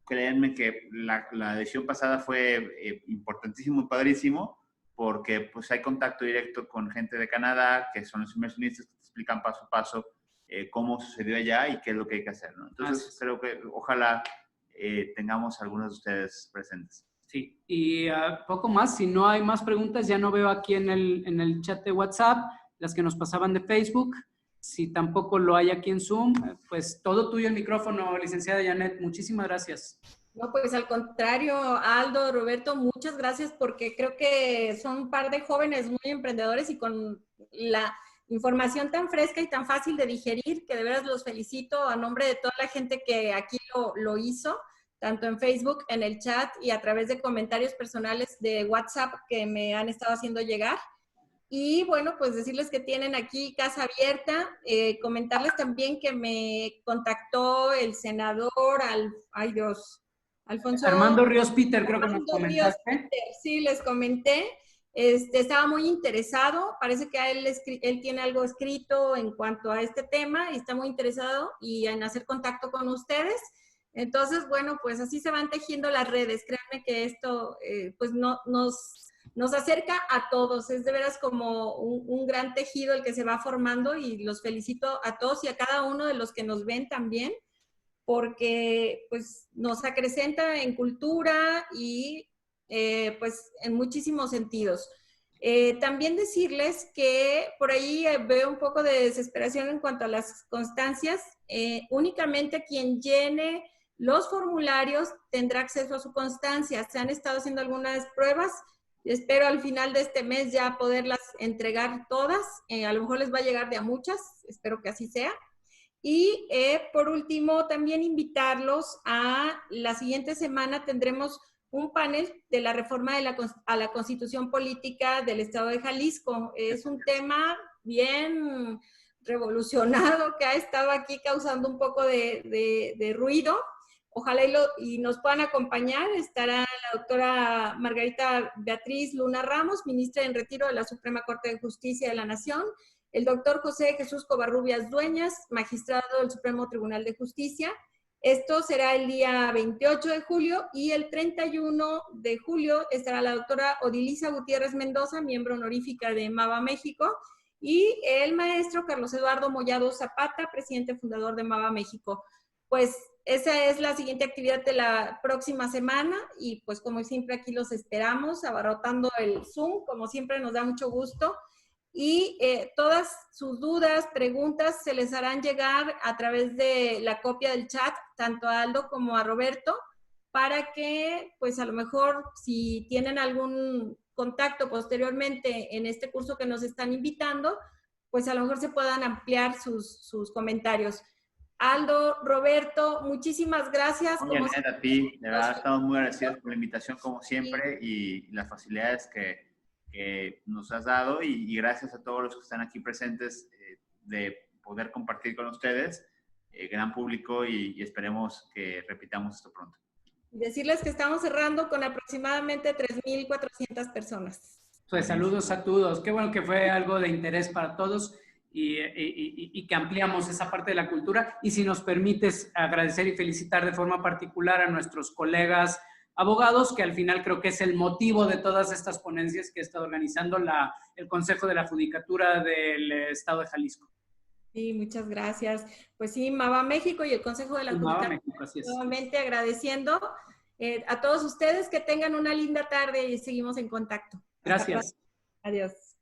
créanme que la decisión pasada fue importantísimo y padrísimo, porque pues hay contacto directo con gente de Canadá, que son los inversionistas que te explican paso a paso cómo sucedió allá y qué es lo que hay que hacer, ¿no? Entonces, creo que ojalá tengamos algunos de ustedes presentes. Sí, y poco más. Si no hay más preguntas, ya no veo aquí en el chat de WhatsApp las que nos pasaban de Facebook. Si tampoco lo hay aquí en Zoom, pues todo tuyo el micrófono, licenciada Janet. Muchísimas gracias. No, pues al contrario, Aldo, Roberto, muchas gracias porque creo que son un par de jóvenes muy emprendedores y con la información tan fresca y tan fácil de digerir que de veras los felicito a nombre de toda la gente que aquí lo hizo, tanto en Facebook, en el chat y a través de comentarios personales de WhatsApp que me han estado haciendo llegar. Y bueno, pues decirles que tienen aquí casa abierta, comentarles también que me contactó el senador, Alfonso... Armando Ríos Peter, creo que nos comentaste. Peter, sí, les comenté. Estaba muy interesado, parece que él tiene algo escrito en cuanto a este tema y está muy interesado y en hacer contacto con ustedes. Entonces, bueno, pues así se van tejiendo las redes. Créanme que esto pues nos acerca a todos. Es de veras como un gran tejido el que se va formando y los felicito a todos y a cada uno de los que nos ven también, porque pues nos acrecenta en cultura y pues en muchísimos sentidos. También decirles que por ahí veo un poco de desesperación en cuanto a las constancias. Únicamente quien llene los formularios tendrá acceso a su constancia. Se han estado haciendo algunas pruebas. Espero al final de este mes ya poderlas entregar todas. A lo mejor les va a llegar de a muchas. Espero que así sea. Y por último, también invitarlos a la siguiente semana tendremos un panel de la reforma a la Constitución Política del Estado de Jalisco. Es un tema bien revolucionado que ha estado aquí causando un poco de ruido. Ojalá y nos puedan acompañar. Estará la doctora Margarita Beatriz Luna Ramos, ministra en retiro de la Suprema Corte de Justicia de la Nación, el doctor José Jesús Covarrubias Dueñas, magistrado del Supremo Tribunal de Justicia. Esto será el día 28 de julio y el 31 de julio estará la doctora Odilisa Gutiérrez Mendoza, miembro honorífica de MAVA México, y el maestro Carlos Eduardo Mollado Zapata, presidente fundador de MAVA México. Pues esa es la siguiente actividad de la próxima semana y pues como siempre aquí los esperamos, abarrotando el Zoom, como siempre nos da mucho gusto. Y todas sus dudas, preguntas se les harán llegar a través de la copia del chat, tanto a Aldo como a Roberto, para que, pues a lo mejor, si tienen algún contacto posteriormente en este curso que nos están invitando, pues a lo mejor se puedan ampliar sus comentarios. Aldo, Roberto, muchísimas gracias. Oye, a ti, de verdad estamos muy agradecidos por la invitación como siempre y las facilidades que nos has dado y gracias a todos los que están aquí presentes de poder compartir con ustedes, gran público y esperemos que repitamos esto pronto. Decirles que estamos cerrando con aproximadamente 3,400 personas. Pues saludos a todos. Qué bueno que fue algo de interés para todos y que ampliamos esa parte de la cultura. Y si nos permites agradecer y felicitar de forma particular a nuestros colegas abogados, que al final creo que es el motivo de todas estas ponencias que está organizando el Consejo de la Judicatura del Estado de Jalisco. Sí, muchas gracias. Pues sí, MAVA México y el Consejo de la Judicatura, México, así es. Nuevamente agradeciendo a todos ustedes que tengan una linda tarde y seguimos en contacto. Gracias. Adiós.